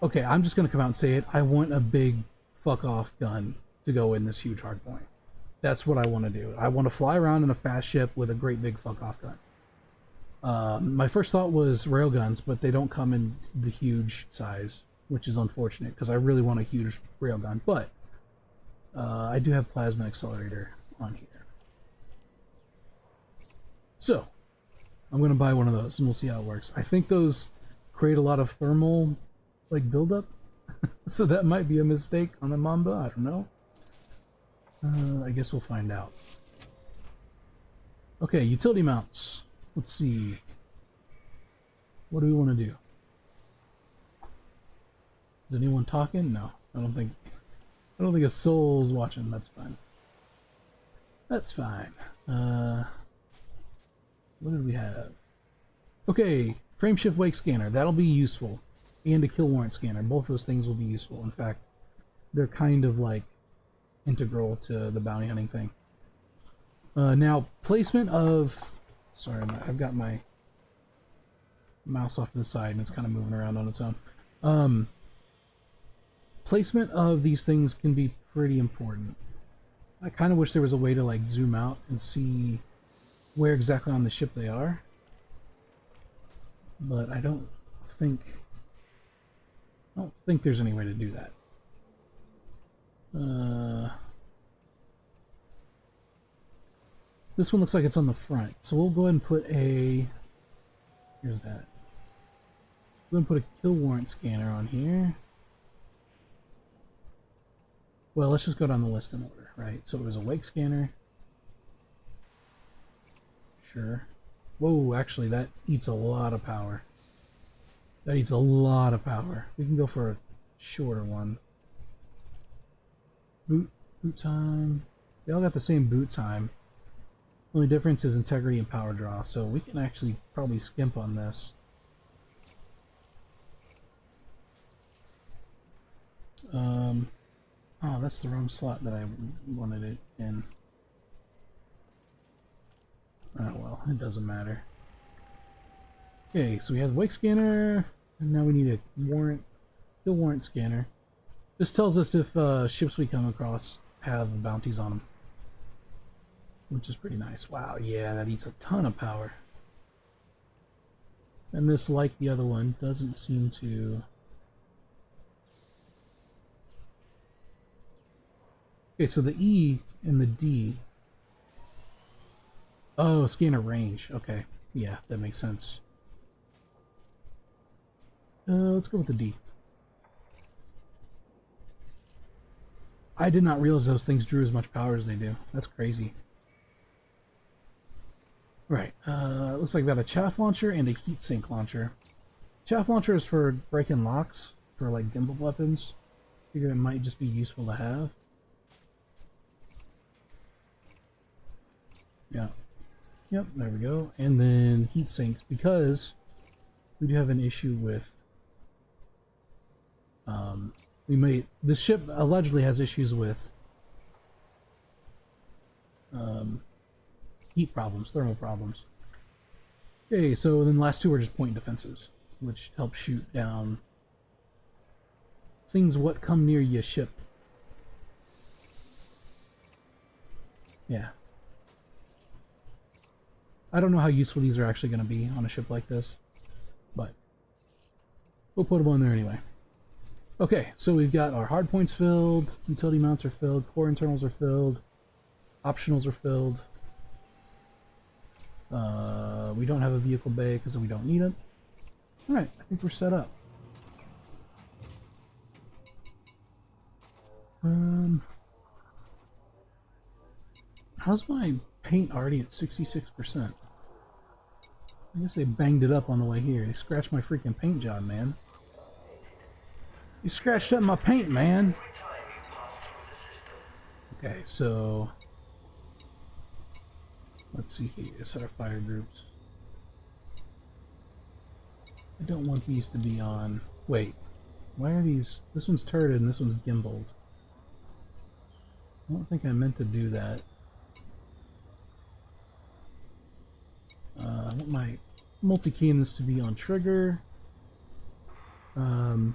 Okay, I'm just going to come out and say it. I want a big fuck-off gun to go in this huge hardpoint. That's what I want to do. I want to fly around in a fast ship with a great big fuck-off gun. My first thought was railguns, but they don't come in the huge size, which is unfortunate, because I really want a huge railgun. But I do have plasma accelerator on here. So, I'm going to buy one of those, and we'll see how it works. I think those create a lot of thermal, like, buildup. So that might be a mistake on the Mamba, I don't know. I guess we'll find out. Okay, utility mounts. Let's see. What do we want to do? Is anyone talking? No, I don't think a soul's watching. That's fine. That's fine. What did we have? Okay, frameshift wake scanner. That'll be useful. And a kill warrant scanner. Both those things will be useful. In fact, they're kind of like integral to the bounty hunting thing. Now, placement of... Sorry, I've got my mouse off to the side and it's kind of moving around on its own. Placement of these things can be pretty important. I kind of wish there was a way to like zoom out and see where exactly on the ship they are. But I don't think there's any way to do that. This one looks like it's on the front, so we'll go ahead and put a... Here's that. We're going to put a kill warrant scanner on here. Well, let's just go down the list in order, right? So it was a wake scanner. Sure. Whoa, actually, that eats a lot of power. That eats a lot of power. We can go for a shorter one. Boot time. They all got the same boot time. Only difference is integrity and power draw, so we can actually probably skimp on this. Oh, that's the wrong slot that I wanted it in. Oh well, it doesn't matter. Okay, so we have the wake scanner, and now we need a kill warrant scanner. This tells us if ships we come across have bounties on them, which is pretty nice. Wow, yeah, that eats a ton of power. And this, like the other one, doesn't seem to... Okay, so the E and the D... Oh, scanner range. Okay, yeah, that makes sense. Let's go with the D. I did not realize those things drew as much power as they do. That's crazy. Right, looks like we got a chaff launcher and a heat sink launcher. Chaff launcher is for breaking locks, for like gimbal weapons. Figure it might just be useful to have. Yeah. Yep, there we go. And then heat sinks, because we do have an issue with... this ship allegedly has issues with heat problems, thermal problems. Okay, so then the last two are just point defenses, which help shoot down things what come near your ship. Yeah. I don't know how useful these are actually going to be on a ship like this, but we'll put them on there anyway. Okay, so we've got our hard points filled, utility mounts are filled, core internals are filled, optionals are filled. We don't have a vehicle bay because we don't need it. Alright, I think we're set up. How's my paint already at 66%? I guess they banged it up on the way here. They scratched my freaking paint job, man. You scratched up my paint, man. Okay, so let's see here. Set our fire groups. I don't want these to be on... Wait. Why are these... This one's turreted and this one's gimbaled. I don't think I meant to do that. I want my multi-cannons to be on trigger. Starcon would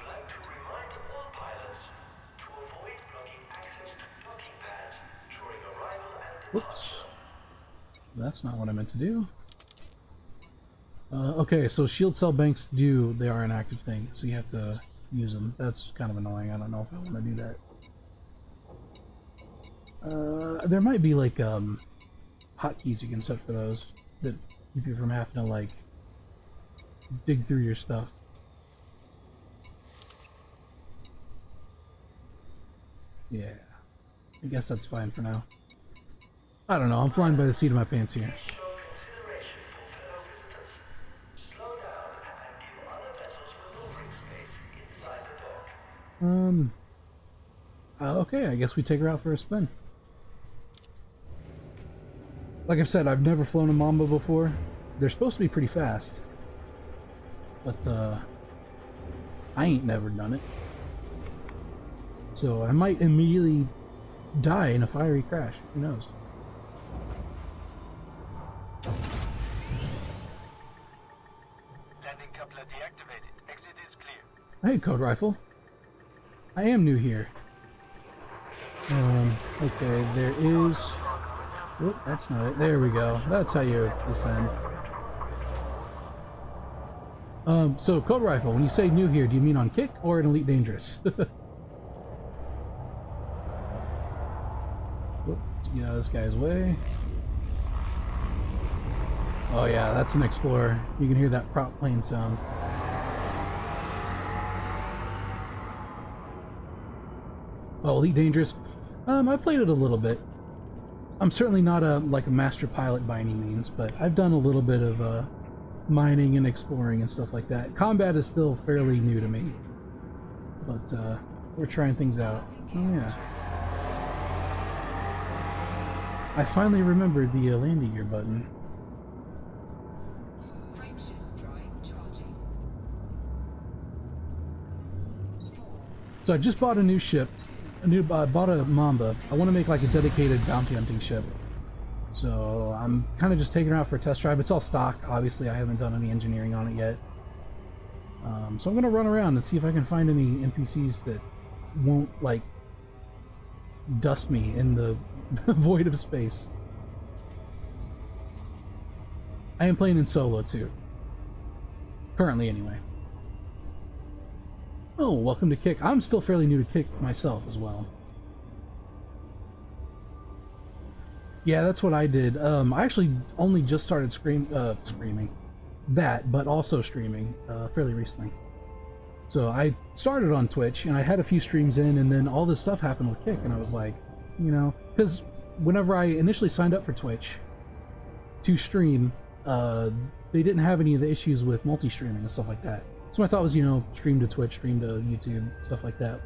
like to remind all pilots to avoid blocking access to docking pads during arrival and Whoops. That's not what I meant to do. Okay, so shield cell banks they are an active thing, so you have to use them. That's kind of annoying. I don't know if I want to do that. There might be like hotkeys you can set for those that keep you from having to like dig through your stuff. Yeah, I guess that's fine for now. I don't know, I'm flying by the seat of my pants here. show consideration for fellow visitors. Slow down and give other vessels maneuvering space inside the dock. Okay, I guess we take her out for a spin. Like I've said, I've never flown a Mamba before. They're supposed to be pretty fast. But, I ain't never done it. So I might immediately die in a fiery crash. Who knows? Landing coupler deactivated. Exit is clear. Hey, Code Rifle. I am new here. Okay, there is... Whoop, that's not it. There we go. That's how you descend. So, Code Rifle, when you say new here, do you mean on Kick or in Elite Dangerous? Whoop, let's get out of this guy's way. Oh yeah, that's an Explorer. You can hear that prop plane sound. Oh, Elite Dangerous. I've played it a little bit. I'm certainly not a master pilot by any means, but I've done a little bit of mining and exploring and stuff like that. Combat is still fairly new to me, but we're trying things out. Oh yeah. I finally remembered the landing gear button. Frameshift drive charging. 4, So I just bought a new ship. I bought a Mamba. I want to make like a dedicated bounty hunting ship. So I'm kind of just taking her out for a test drive. It's all stock, obviously. I haven't done any engineering on it yet. So I'm going to run around and see if I can find any NPCs that won't like dust me in the void of space. I am playing in solo too. Currently anyway. Oh, welcome to Kick. I'm still fairly new to Kick myself as well. Yeah, that's what I did. I actually only just started streaming that, but also streaming fairly recently. So I started on Twitch, and I had a few streams in, and then all this stuff happened with Kick, and I was like, you know, because whenever I initially signed up for Twitch to stream, they didn't have any of the issues with multi-streaming and stuff like that. So my thought was, you know, stream to Twitch, stream to YouTube, stuff like that.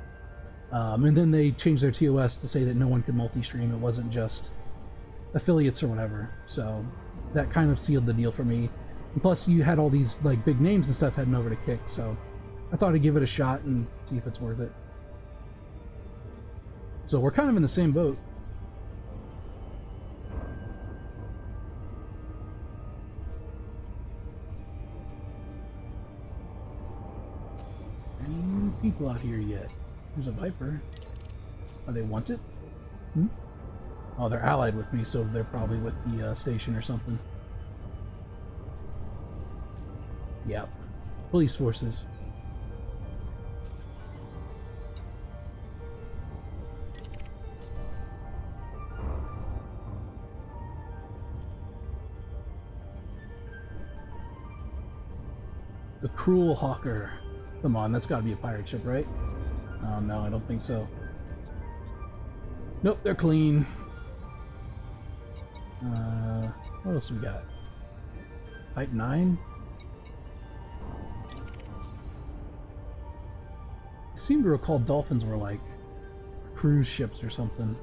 And then they changed their TOS to say that no one could multi-stream. It wasn't just affiliates or whatever. So that kind of sealed the deal for me. And plus, you had all these like big names and stuff heading over to Kick, so I thought I'd give it a shot and see if it's worth it. So we're kind of in the same boat. Any people out here yet? There's a Viper. Are they wanted? Oh, they're allied with me, so they're probably with the station or something. Yep. Police forces. The Cruel Hawker. Come on, that's got to be a pirate ship, right? No, I don't think so. Nope, they're clean. What else do we got? Type 9? I seem to recall dolphins were like cruise ships or something.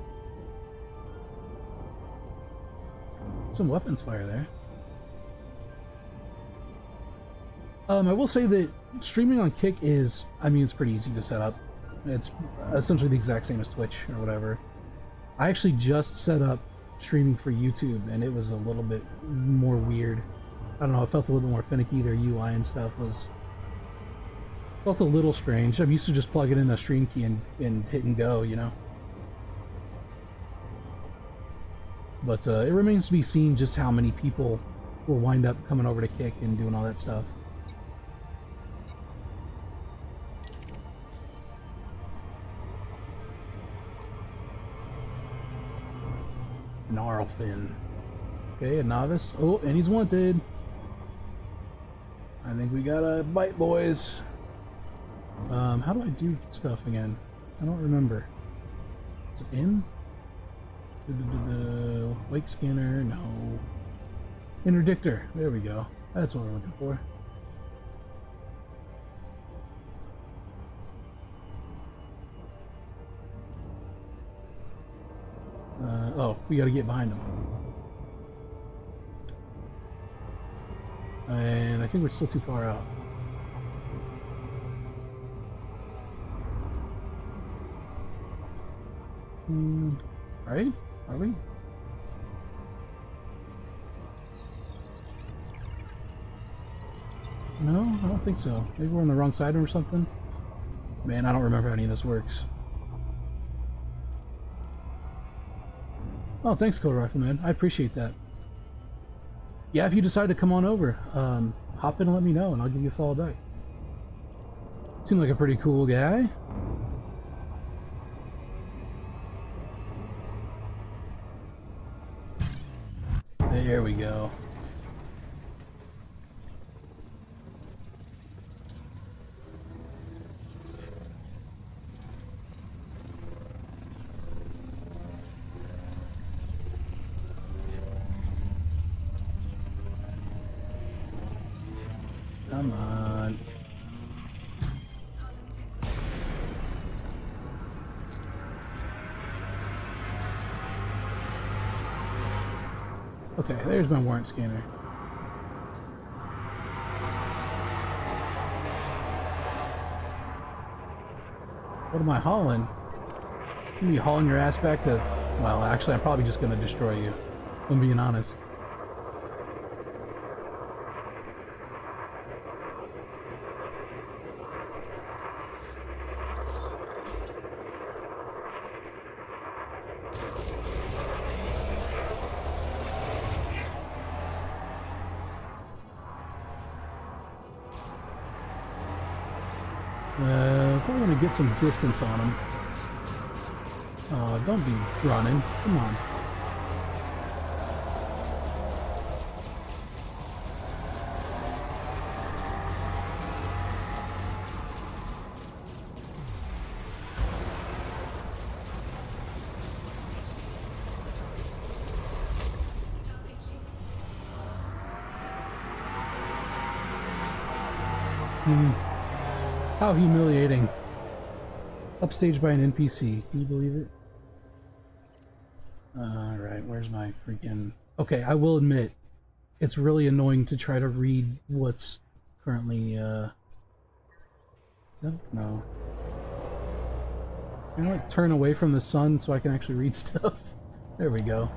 Some weapons fire there. I will say that streaming on Kick is, I mean, it's pretty easy to set up. It's essentially the exact same as Twitch or whatever. I actually just set up streaming for YouTube, and it was a little bit more weird. I don't know, it felt a little bit more finicky. Their UI and stuff felt a little strange. I'm used to just plugging in a stream key and hit and go, you know? But it remains to be seen just how many people will wind up coming over to Kick and doing all that stuff. Gnarlfin. Okay, a novice. Oh, and he's wanted. I think we got a bite, boys. How do I do stuff again? I don't remember. Is it in? Wake scanner, no. Interdictor, there we go. That's what we're looking for. Oh, we gotta get behind him. And I think we're still too far out. Right? Are we? No, I don't think so. Maybe we're on the wrong side or something. Man, I don't remember how any of this works. Oh, thanks, Code Rifleman. I appreciate that. Yeah, if you decide to come on over, hop in and let me know, and I'll give you a follow back. Seemed like a pretty cool guy. There we go. Come on. Okay, there's my warrant scanner. What am I hauling? I'm gonna be hauling your ass back to... Well, actually, I'm probably just gonna destroy you. If I'm being honest. Probably want to get some distance on him. Don't be running. Come on. How humiliating. Upstaged by an NPC. Can you believe it? Alright, where's my freaking... Okay, I will admit, it's really annoying to try to read what's currently, No. I'm gonna like turn away from the sun so I can actually read stuff. There we go.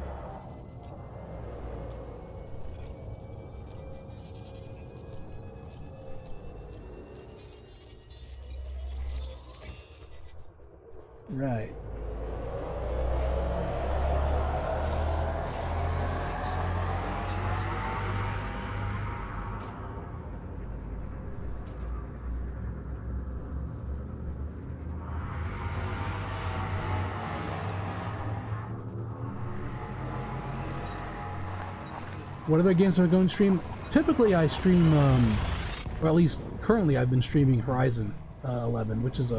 Right. What other games are going to stream? Typically I stream, or at least currently I've been streaming Horizon 11, which is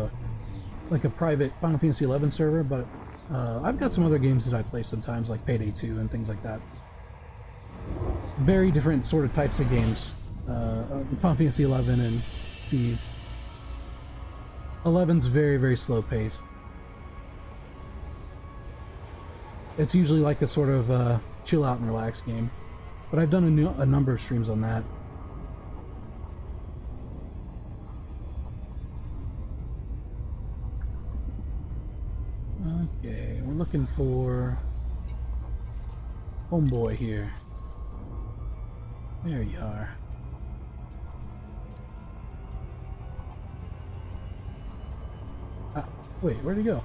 like a private Final Fantasy 11 server, but I've got some other games that I play sometimes, like Payday 2 and things like that. Very different sort of types of games. Final Fantasy 11 and these. 11's very, very slow paced. It's usually like a sort of chill out and relax game. But I've done a number of streams on that. Okay, we're looking for homeboy here. There you are. Ah, wait, where'd he go?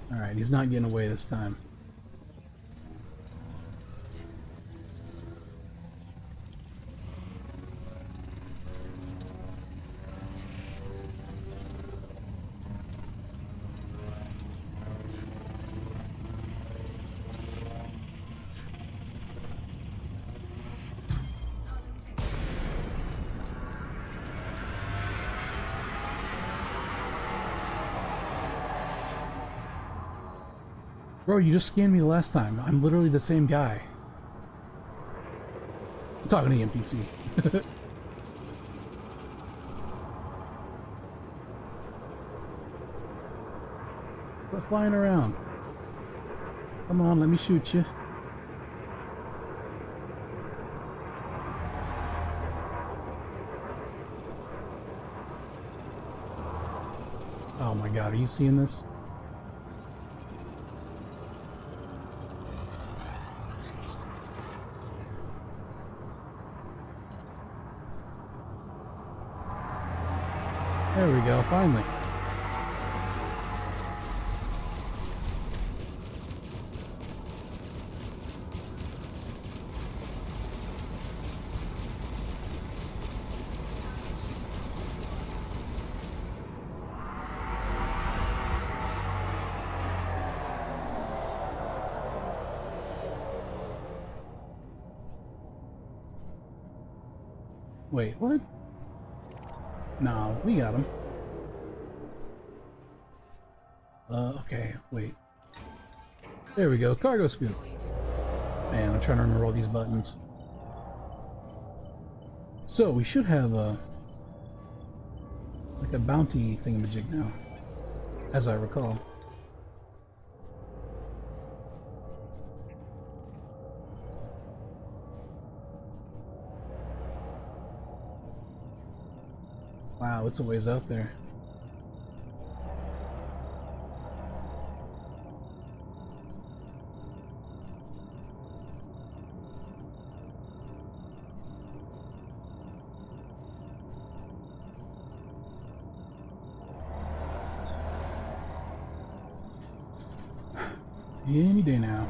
Alright, he's not getting away this time. Bro, you just scanned me the last time. I'm literally the same guy. I'm talking to the NPC. Quit flying around. Come on, let me shoot you. Oh my god, are you seeing this? There we go, finally. Wait, what? No, we got him. Okay, wait. There we go, cargo scoop. Man, I'm trying to remember all these buttons. So, we should have a... like a bounty thingamajig now, as I recall. Wow, it's a ways out there. Any day now.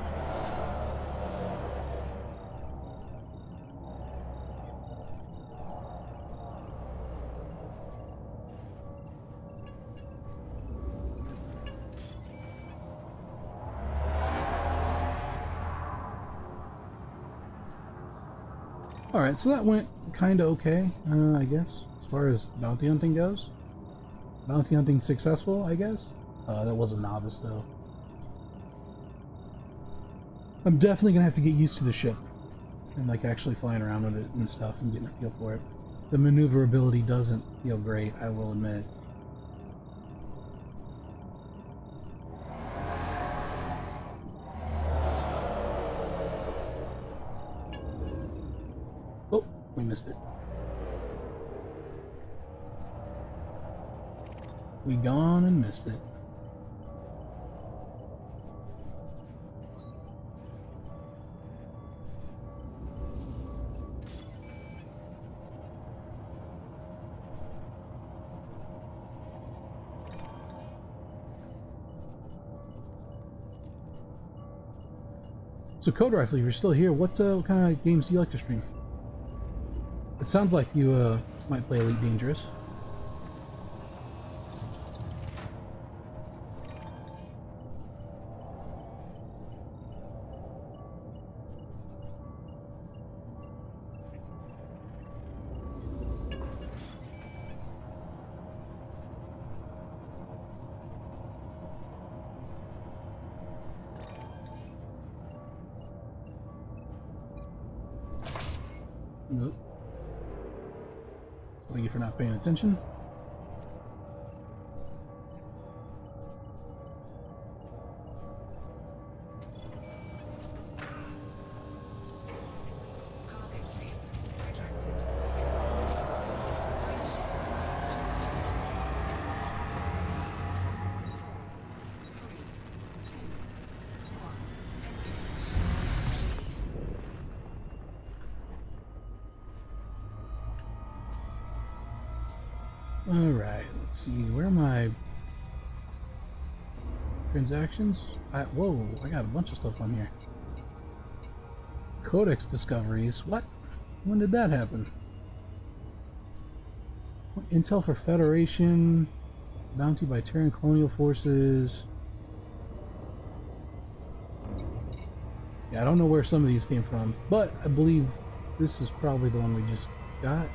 Alright, so that went kinda okay, I guess, as far as bounty hunting goes. Bounty hunting successful, I guess. That was a novice, though. I'm definitely gonna have to get used to the ship and like actually flying around with it and stuff and getting a feel for it. The maneuverability doesn't feel great, I will admit. Oh, we missed it. We gone and missed it. So Code Rifle, if you're still here, what kind of games do you like to stream? It sounds like you might play Elite Dangerous. Nope. Thank you for not paying attention. Alright, let's see, where am I? Transactions? Whoa, I got a bunch of stuff on here. Codex discoveries. What? When did that happen? Intel for Federation. Bounty by Terran colonial forces. Yeah, I don't know where some of these came from, but I believe this is probably the one we just got.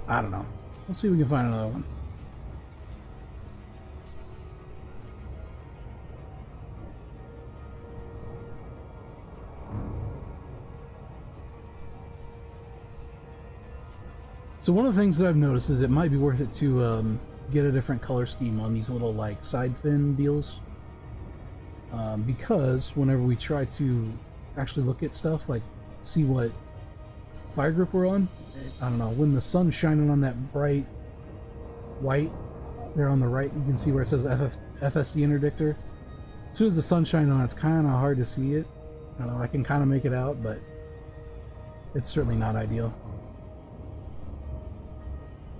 I don't know. Let's see if we can find another one. So one of the things that I've noticed is it might be worth it to get a different color scheme on these little like side fin deals, because whenever we try to actually look at stuff, like see what fire group we're on, I don't know, when the sun's shining on that bright white there on the right, you can see where it says FSD interdictor. As soon as the sun's shining on it, it's kind of hard to see it. I don't know, I can kind of make it out, but it's certainly not ideal.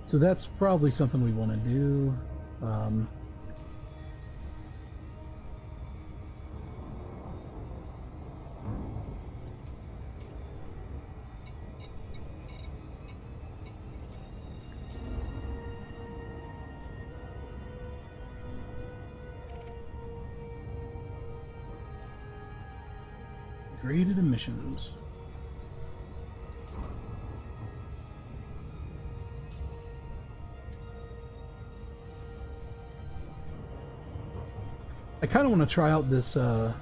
So that's probably something we want to do. Graded emissions. I kind of want to try out this not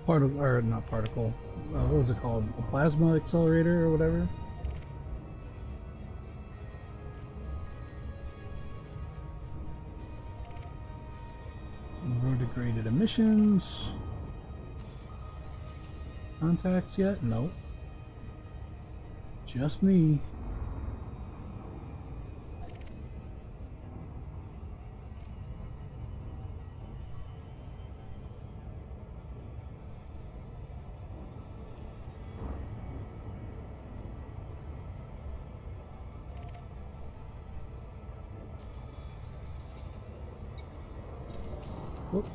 particle, what was it called? A plasma accelerator or whatever? More degraded emissions. Contacts yet? Nope. Just me. Whoop.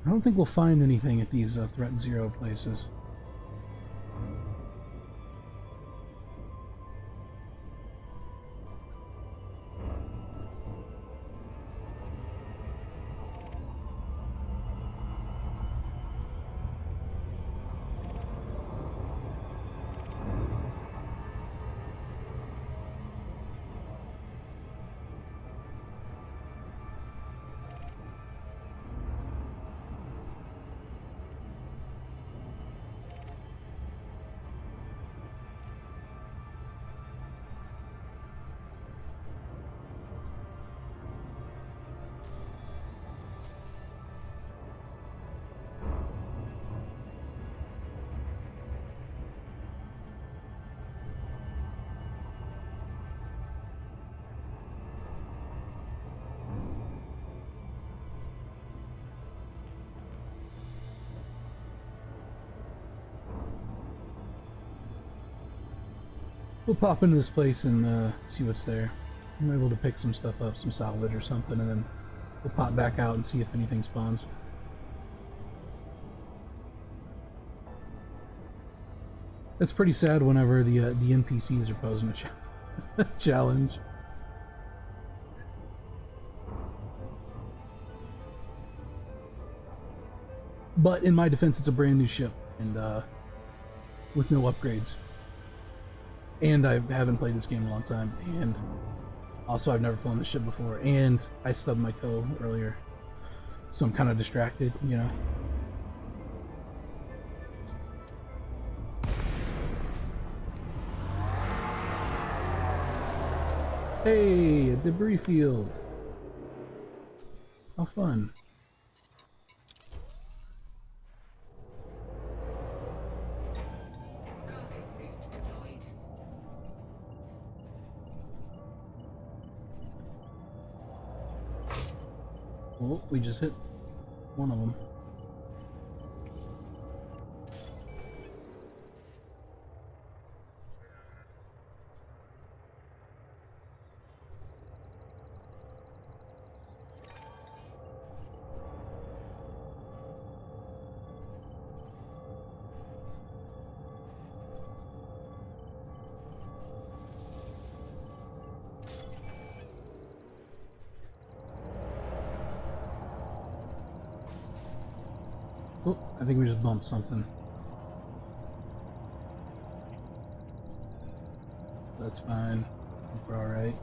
I don't think we'll find anything at these threat zero places. We'll pop into this place and see what's there. I'm able to pick some stuff up, some salvage or something, and then we'll pop back out and see if anything spawns. It's pretty sad whenever the NPCs are posing a challenge. But in my defense, it's a brand new ship and with no upgrades. And I haven't played this game in a long time, and also I've never flown this ship before, and I stubbed my toe earlier, so I'm kind of distracted, you know. Hey, a debris field. How fun. Oh, we just hit one of them. Oh, I think we just bumped something. That's fine. I think we're alright.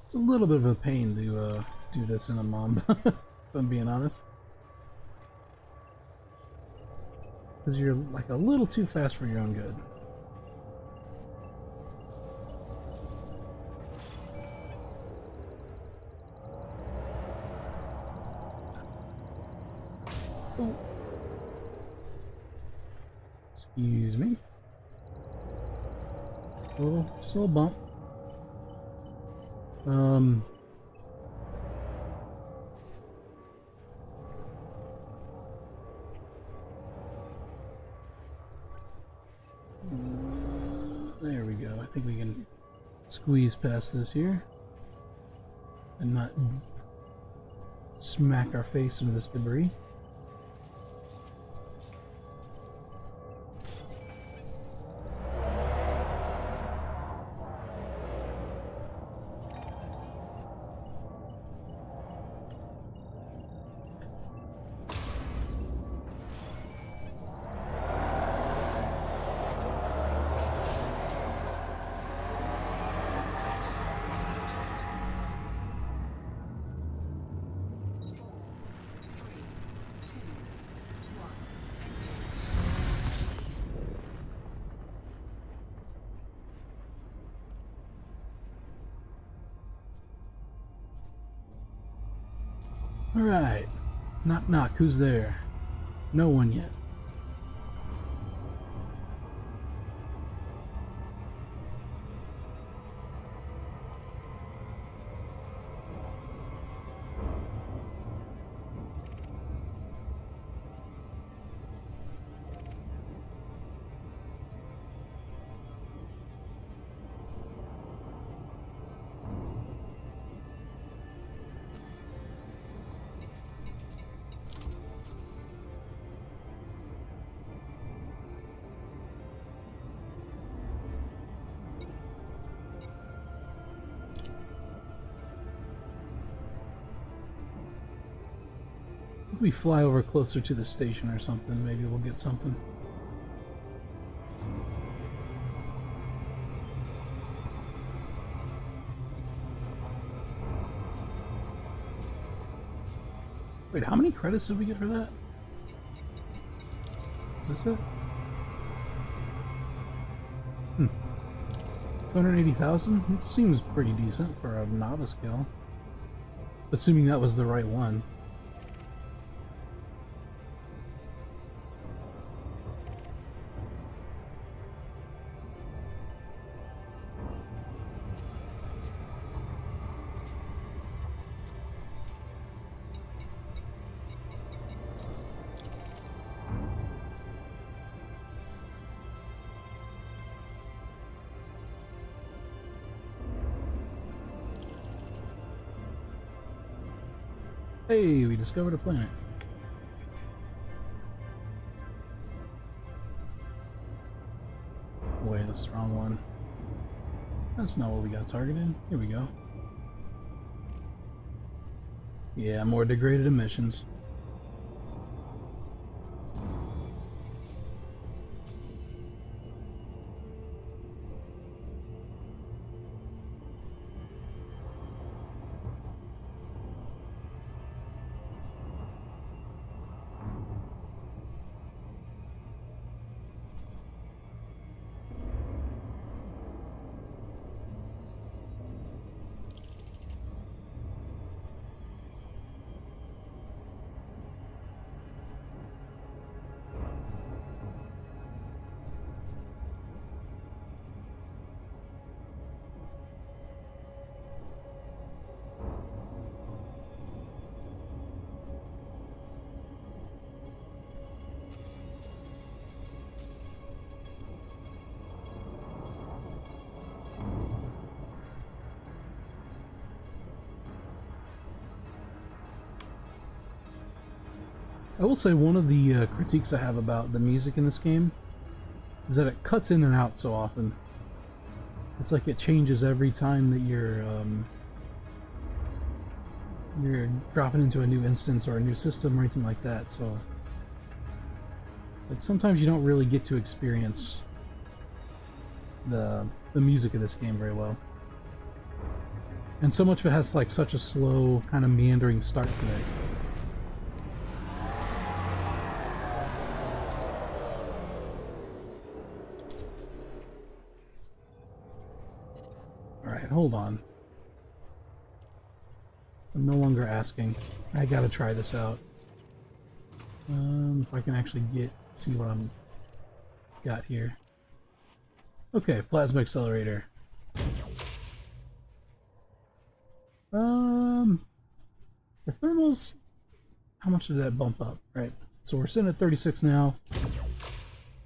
It's a little bit of a pain to do this in a Mamba, if I'm being honest. Because you're like a little too fast for your own good. Oh. Excuse me. Just a little bump. There we go. I think we can squeeze past this here and not smack our face into this debris. Alright. Knock knock, who's there? No one yet. If we fly over closer to the station or something, maybe we'll get something. Wait, how many credits did we get for that? Is this it? 280,000? It seems pretty decent for a novice kill. Assuming that was the right one. Hey, we discovered a planet. Wait, that's the wrong one. That's not what we got targeted. Here we go. Yeah, more degraded emissions. I will say one of the critiques I have about the music in this game is that it cuts in and out so often. It's like it changes every time that you're dropping into a new instance or a new system or anything like that. So it's like sometimes you don't really get to experience the music of this game very well. And so much of it has like such a slow, kind of meandering start to it. Alright, hold on. I'm no longer asking. I gotta try this out. If I can actually see what I'm got here. Okay, plasma accelerator. The thermals, how much did that bump up? Right, so we're sitting at 36 now.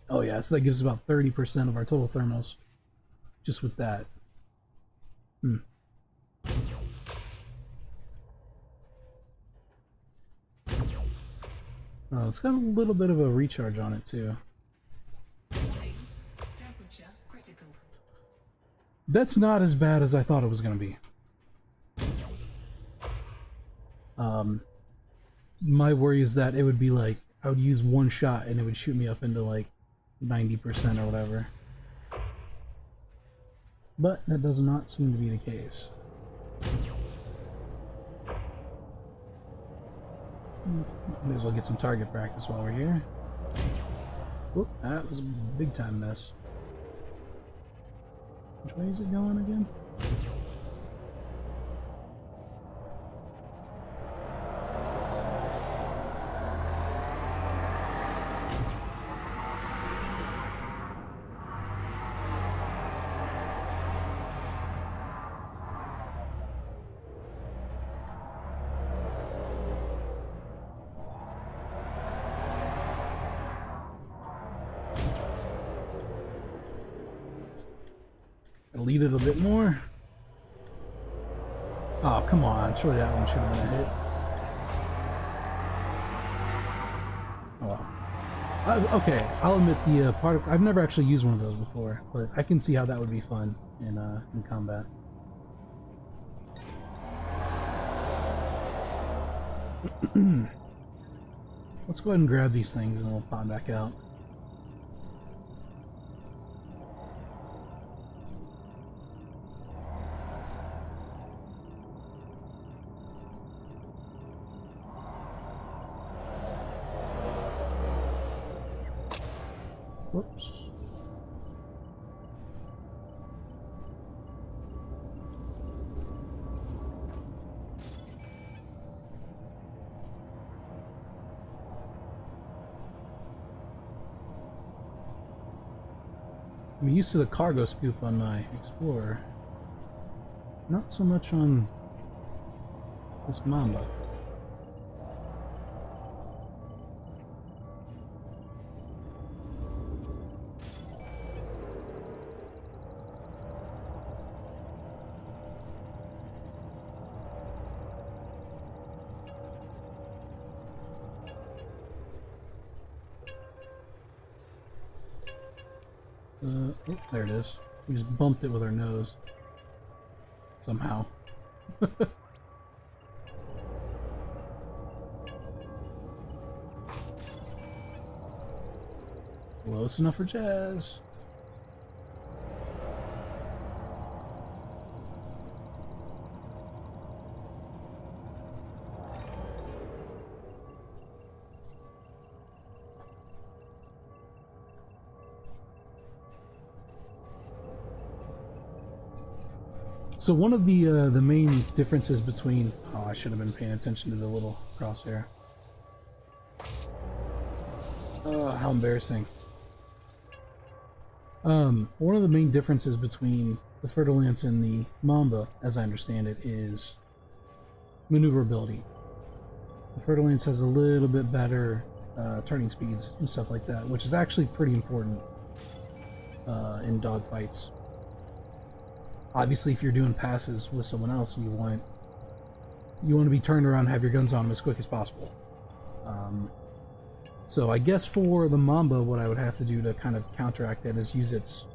Oh yeah, so that gives us about 30% of our total thermals. Just with that. Oh, it's got a little bit of a recharge on it too. Warning. Temperature critical. That's not as bad as I thought it was going to be. My worry is that it would be like, I would use one shot and it would shoot me up into like 90% or whatever. But that does not seem to be the case. May as well get some target practice while we're here. Whoop, that was a big time mess. Which way is it going again? Lead it a bit more. Oh, come on. Surely that one should have been a hit. Oh, well. Okay, I'll admit the I've never actually used one of those before, but I can see how that would be fun in combat. Let's go ahead and grab these things and we'll pop back out. Whoops. I'm used to the cargo scoop on my Explorer. Not so much on this Mamba. Oh, there it is. We just bumped it with our nose. Somehow. Close enough for jazz. So one of the main differences between... Oh, I should have been paying attention to the little crosshair. Oh, how embarrassing. One of the main differences between the Fer-de-Lance and the Mamba, as I understand it, is maneuverability. The Fer-de-Lance has a little bit better turning speeds and stuff like that, which is actually pretty important in dogfights. Obviously, if you're doing passes with someone else, you want to be turned around and have your guns on them as quick as possible. So I guess for the Mamba, what I would have to do to kind of counteract that is use its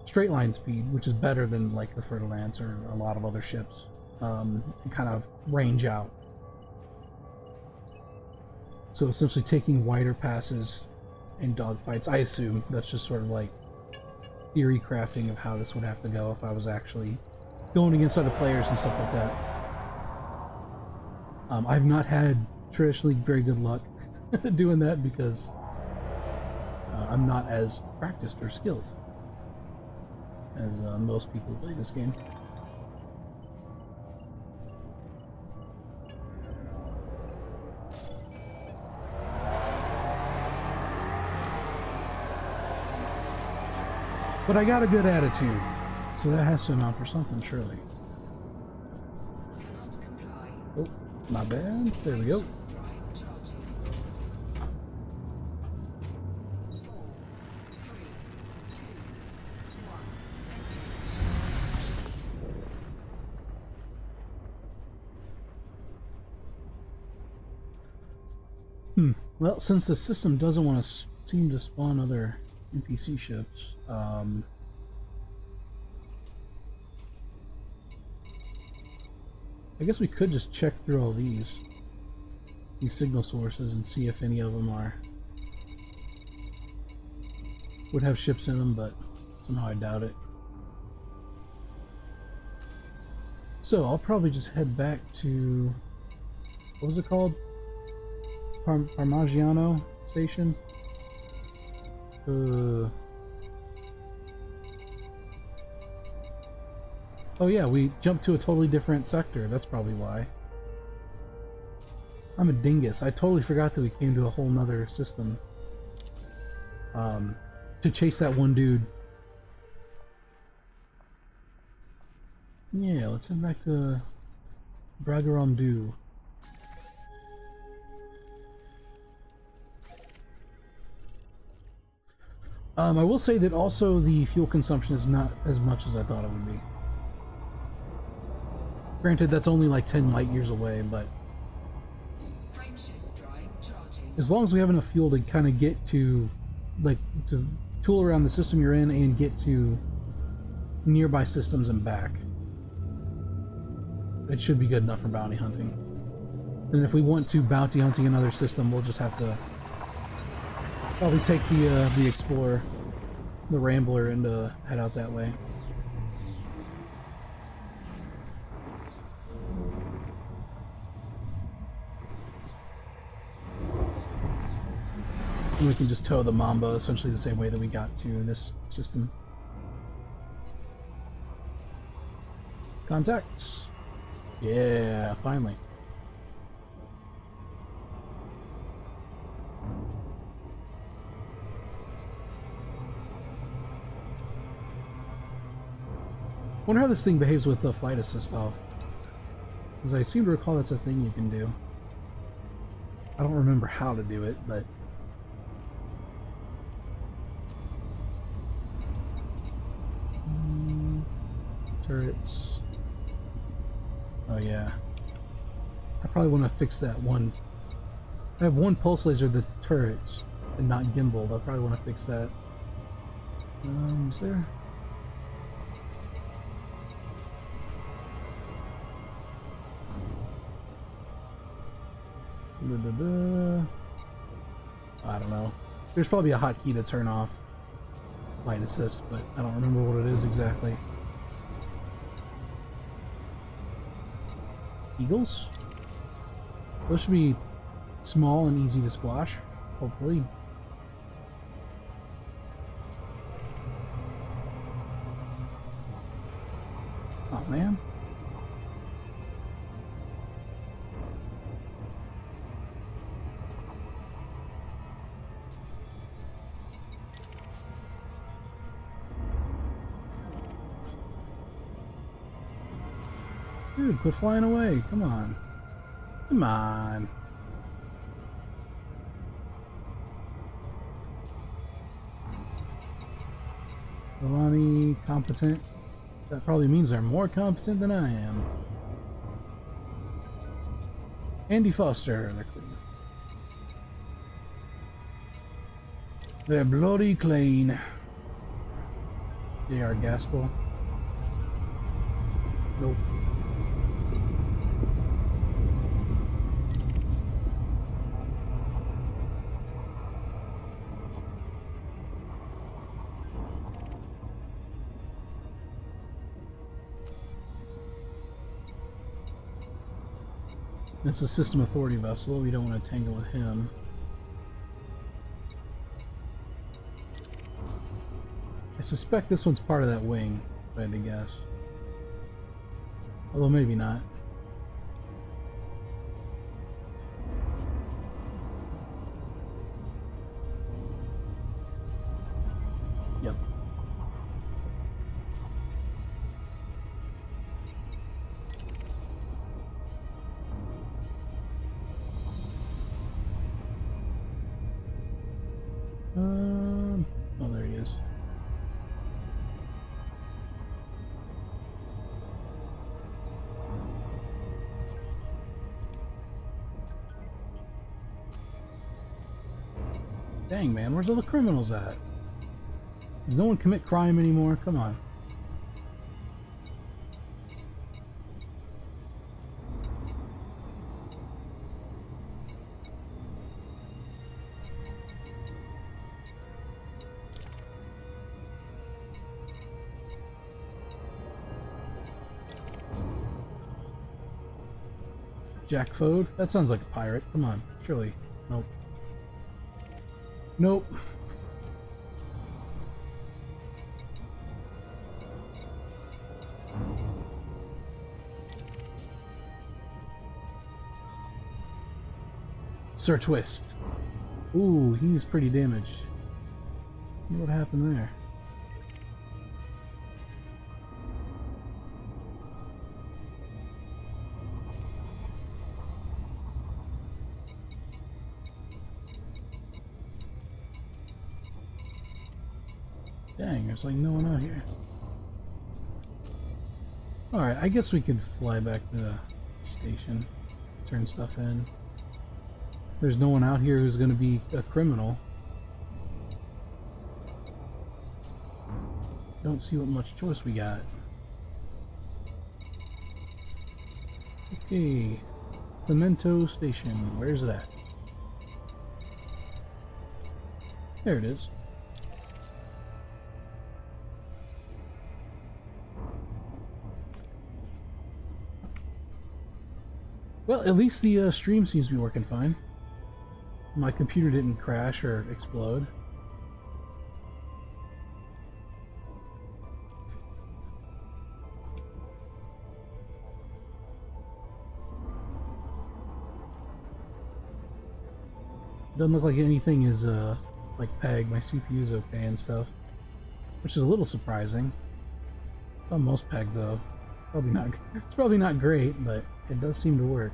straight line speed, which is better than like the Fer-de-Lance or a lot of other ships, and kind of range out. So essentially taking wider passes in dogfights. I assume that's just sort of like theory crafting of how this would have to go if I was actually going against other players and stuff like that. I've not had traditionally very good luck doing that because I'm not as practiced or skilled as most people who play this game. But I got a good attitude, so that has to amount for something, surely. Cannot comply. Oh, my bad. There we go. Drive charging. 4, 3, 2, 1. Well, since the system doesn't want to seem to spawn other NPC ships, I guess we could just check through all these signal sources and see if any of them would have ships in them, but somehow I doubt it. So I'll probably just head back to, what was it called? Parmigiano Station? Oh yeah, we jumped to a totally different sector. That's probably why. I'm a dingus. I totally forgot that we came to a whole nother system. To chase that one dude. Yeah, let's head back to Bragaromdu. I will say that also the fuel consumption is not as much as I thought it would be. Granted, that's only like 10 light years away, but Frameshift drive charging. as long as we have enough fuel to kind of get to, like, to tool around the system you're in and get to nearby systems and back, it should be good enough for bounty hunting. And if we want to bounty hunting another system, we'll just have to probably take the Explorer, the Rambler, and head out that way. And we can just tow the Mamba essentially the same way that we got to this system. Contacts. Yeah, finally. Wonder how this thing behaves with the flight assist off. Because I seem to recall that's a thing you can do. I don't remember how to do it, but... turrets. Oh yeah. I probably want to fix that one. I have one pulse laser that's turrets and not gimbaled. I probably want to fix that. Is there? I don't know. There's probably a hotkey to turn off flight assist, but I don't remember what it is exactly. Eagles? Those should be small and easy to squash, hopefully. Oh man. Dude, quit flying away. Come on. Come on. Milani, competent. That probably means they're more competent than I am. Andy Foster, they're clean. They're bloody clean. J.R. Gaskell. Nope. It's a System Authority vessel. We don't want to tangle with him. I suspect this one's part of that wing, if I had to guess. Although maybe not. Yep. Oh, there he is. Dang, man, where's all the criminals at? Does no one commit crime anymore? Come on. Jack Fode? That sounds like a pirate. Come on, surely. Nope. Nope. Sir Twist. Ooh, he's pretty damaged. What happened there? Dang, there's like no one out here. Alright, I guess we could fly back to the station, turn stuff in. There's no one out here who's going to be a criminal. Don't see what much choice we got. Okay, Clemento Station. Where's it at? There it is. Well, at least the stream seems to be working fine. My computer didn't crash or explode. Doesn't look like anything is like pegged. My CPU's okay and stuff, which is a little surprising. It's almost pegged though. Probably not. It's probably not great, but it does seem to work.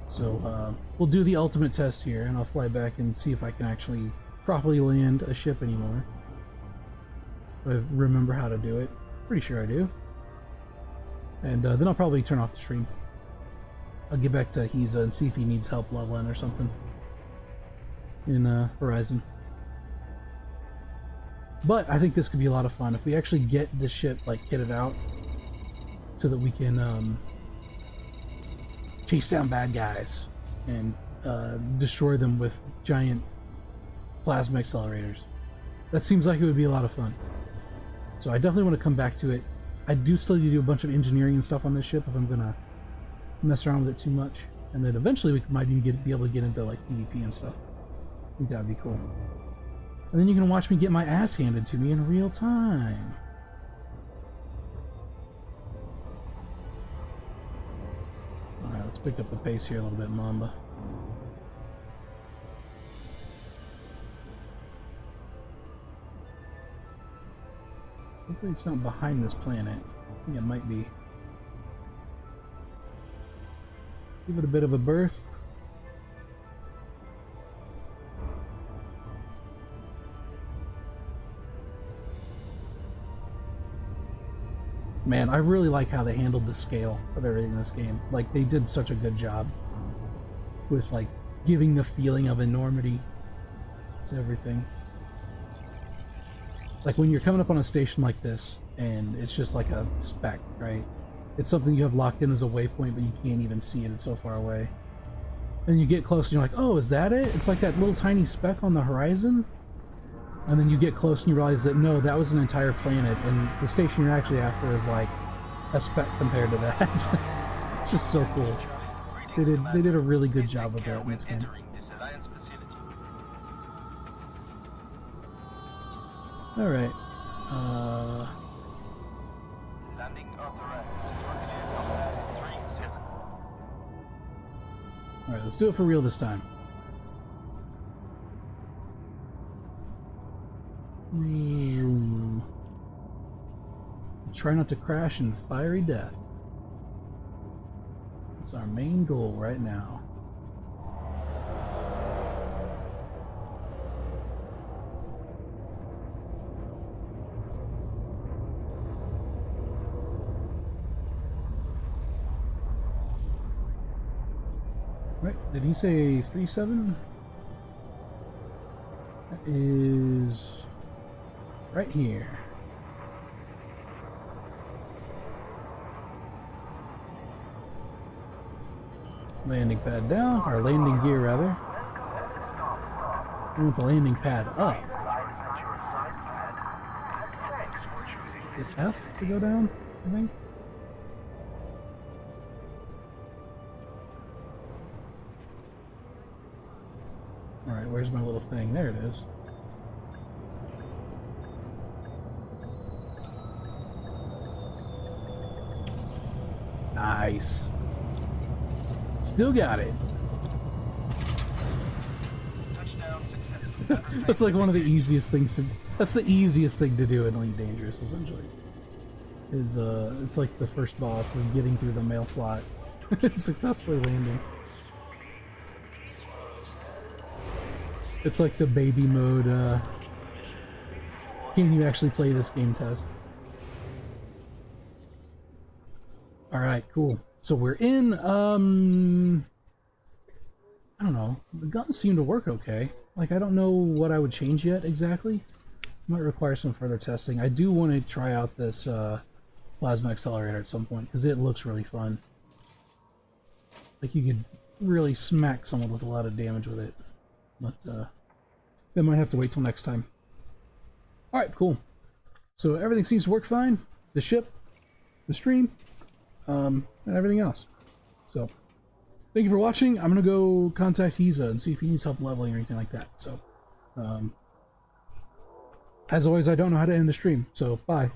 So we'll do the ultimate test here, and I'll fly back and see if I can actually properly land a ship anymore. If I remember how to do it. Pretty sure I do. And then I'll probably turn off the stream. I'll get back to Hiza and see if he needs help leveling or something in Horizon. But I think this could be a lot of fun if we actually get the ship like kitted out, so that we can chase down bad guys and destroy them with giant plasma accelerators. That seems like it would be a lot of fun. So I definitely want to come back to it. I do still need to do a bunch of engineering and stuff on this ship if I'm gonna mess around with it too much, and then eventually we might even be able to get into like PvP and stuff. I think that'd be cool. And then you can watch me get my ass handed to me in real time. Alright, let's pick up the pace here a little bit, Mamba. Hopefully it's not behind this planet. I think it might be. Give it a bit of a berth. Man, I really like how they handled the scale of everything in this game. Like, they did such a good job with, like, giving the feeling of enormity. to everything. Like when you're coming up on a station like this, and it's just like a speck, right? It's something you have locked in as a waypoint, but you can't even see it, it's so far away. And you get close and you're like, oh, is that it? It's like that little tiny speck on the horizon? And then you get close and you realize that no, that was an entire planet, and the station you're actually after is like a speck compared to that. It's just so cool. They did a really good job with that in this game. Entering this Alliance facility. Alright. Landing authorized. Clear 37. Alright, let's do it for real this time. Try not to crash in fiery death. That's our main goal right now. Right, did he say 3-7? That is right here. Landing pad down, or landing gear rather. I want the landing pad up. Is it F to go down, I think? Alright, where's my little thing? There it is. Nice. Still got it. Touchdown success. That's like one of the easiest things to. That's the easiest thing to do in Elite Dangerous, essentially. Is it's like the first boss is getting through the mail slot, and successfully landing. It's like the baby mode. Can you actually play this game test? All right, cool. So we're in. I don't know. The guns seem to work okay. Like, I don't know what I would change yet exactly. Might require some further testing. I do want to try out this plasma accelerator at some point because it looks really fun. Like, you could really smack someone with a lot of damage with it. But they might have to wait till next time. All right, cool. So everything seems to work fine. The ship, the stream, and everything else. So, thank you for watching. I'm gonna go contact Hiza and see if he needs help leveling or anything like that. So, as always, I don't know how to end the stream. So, bye.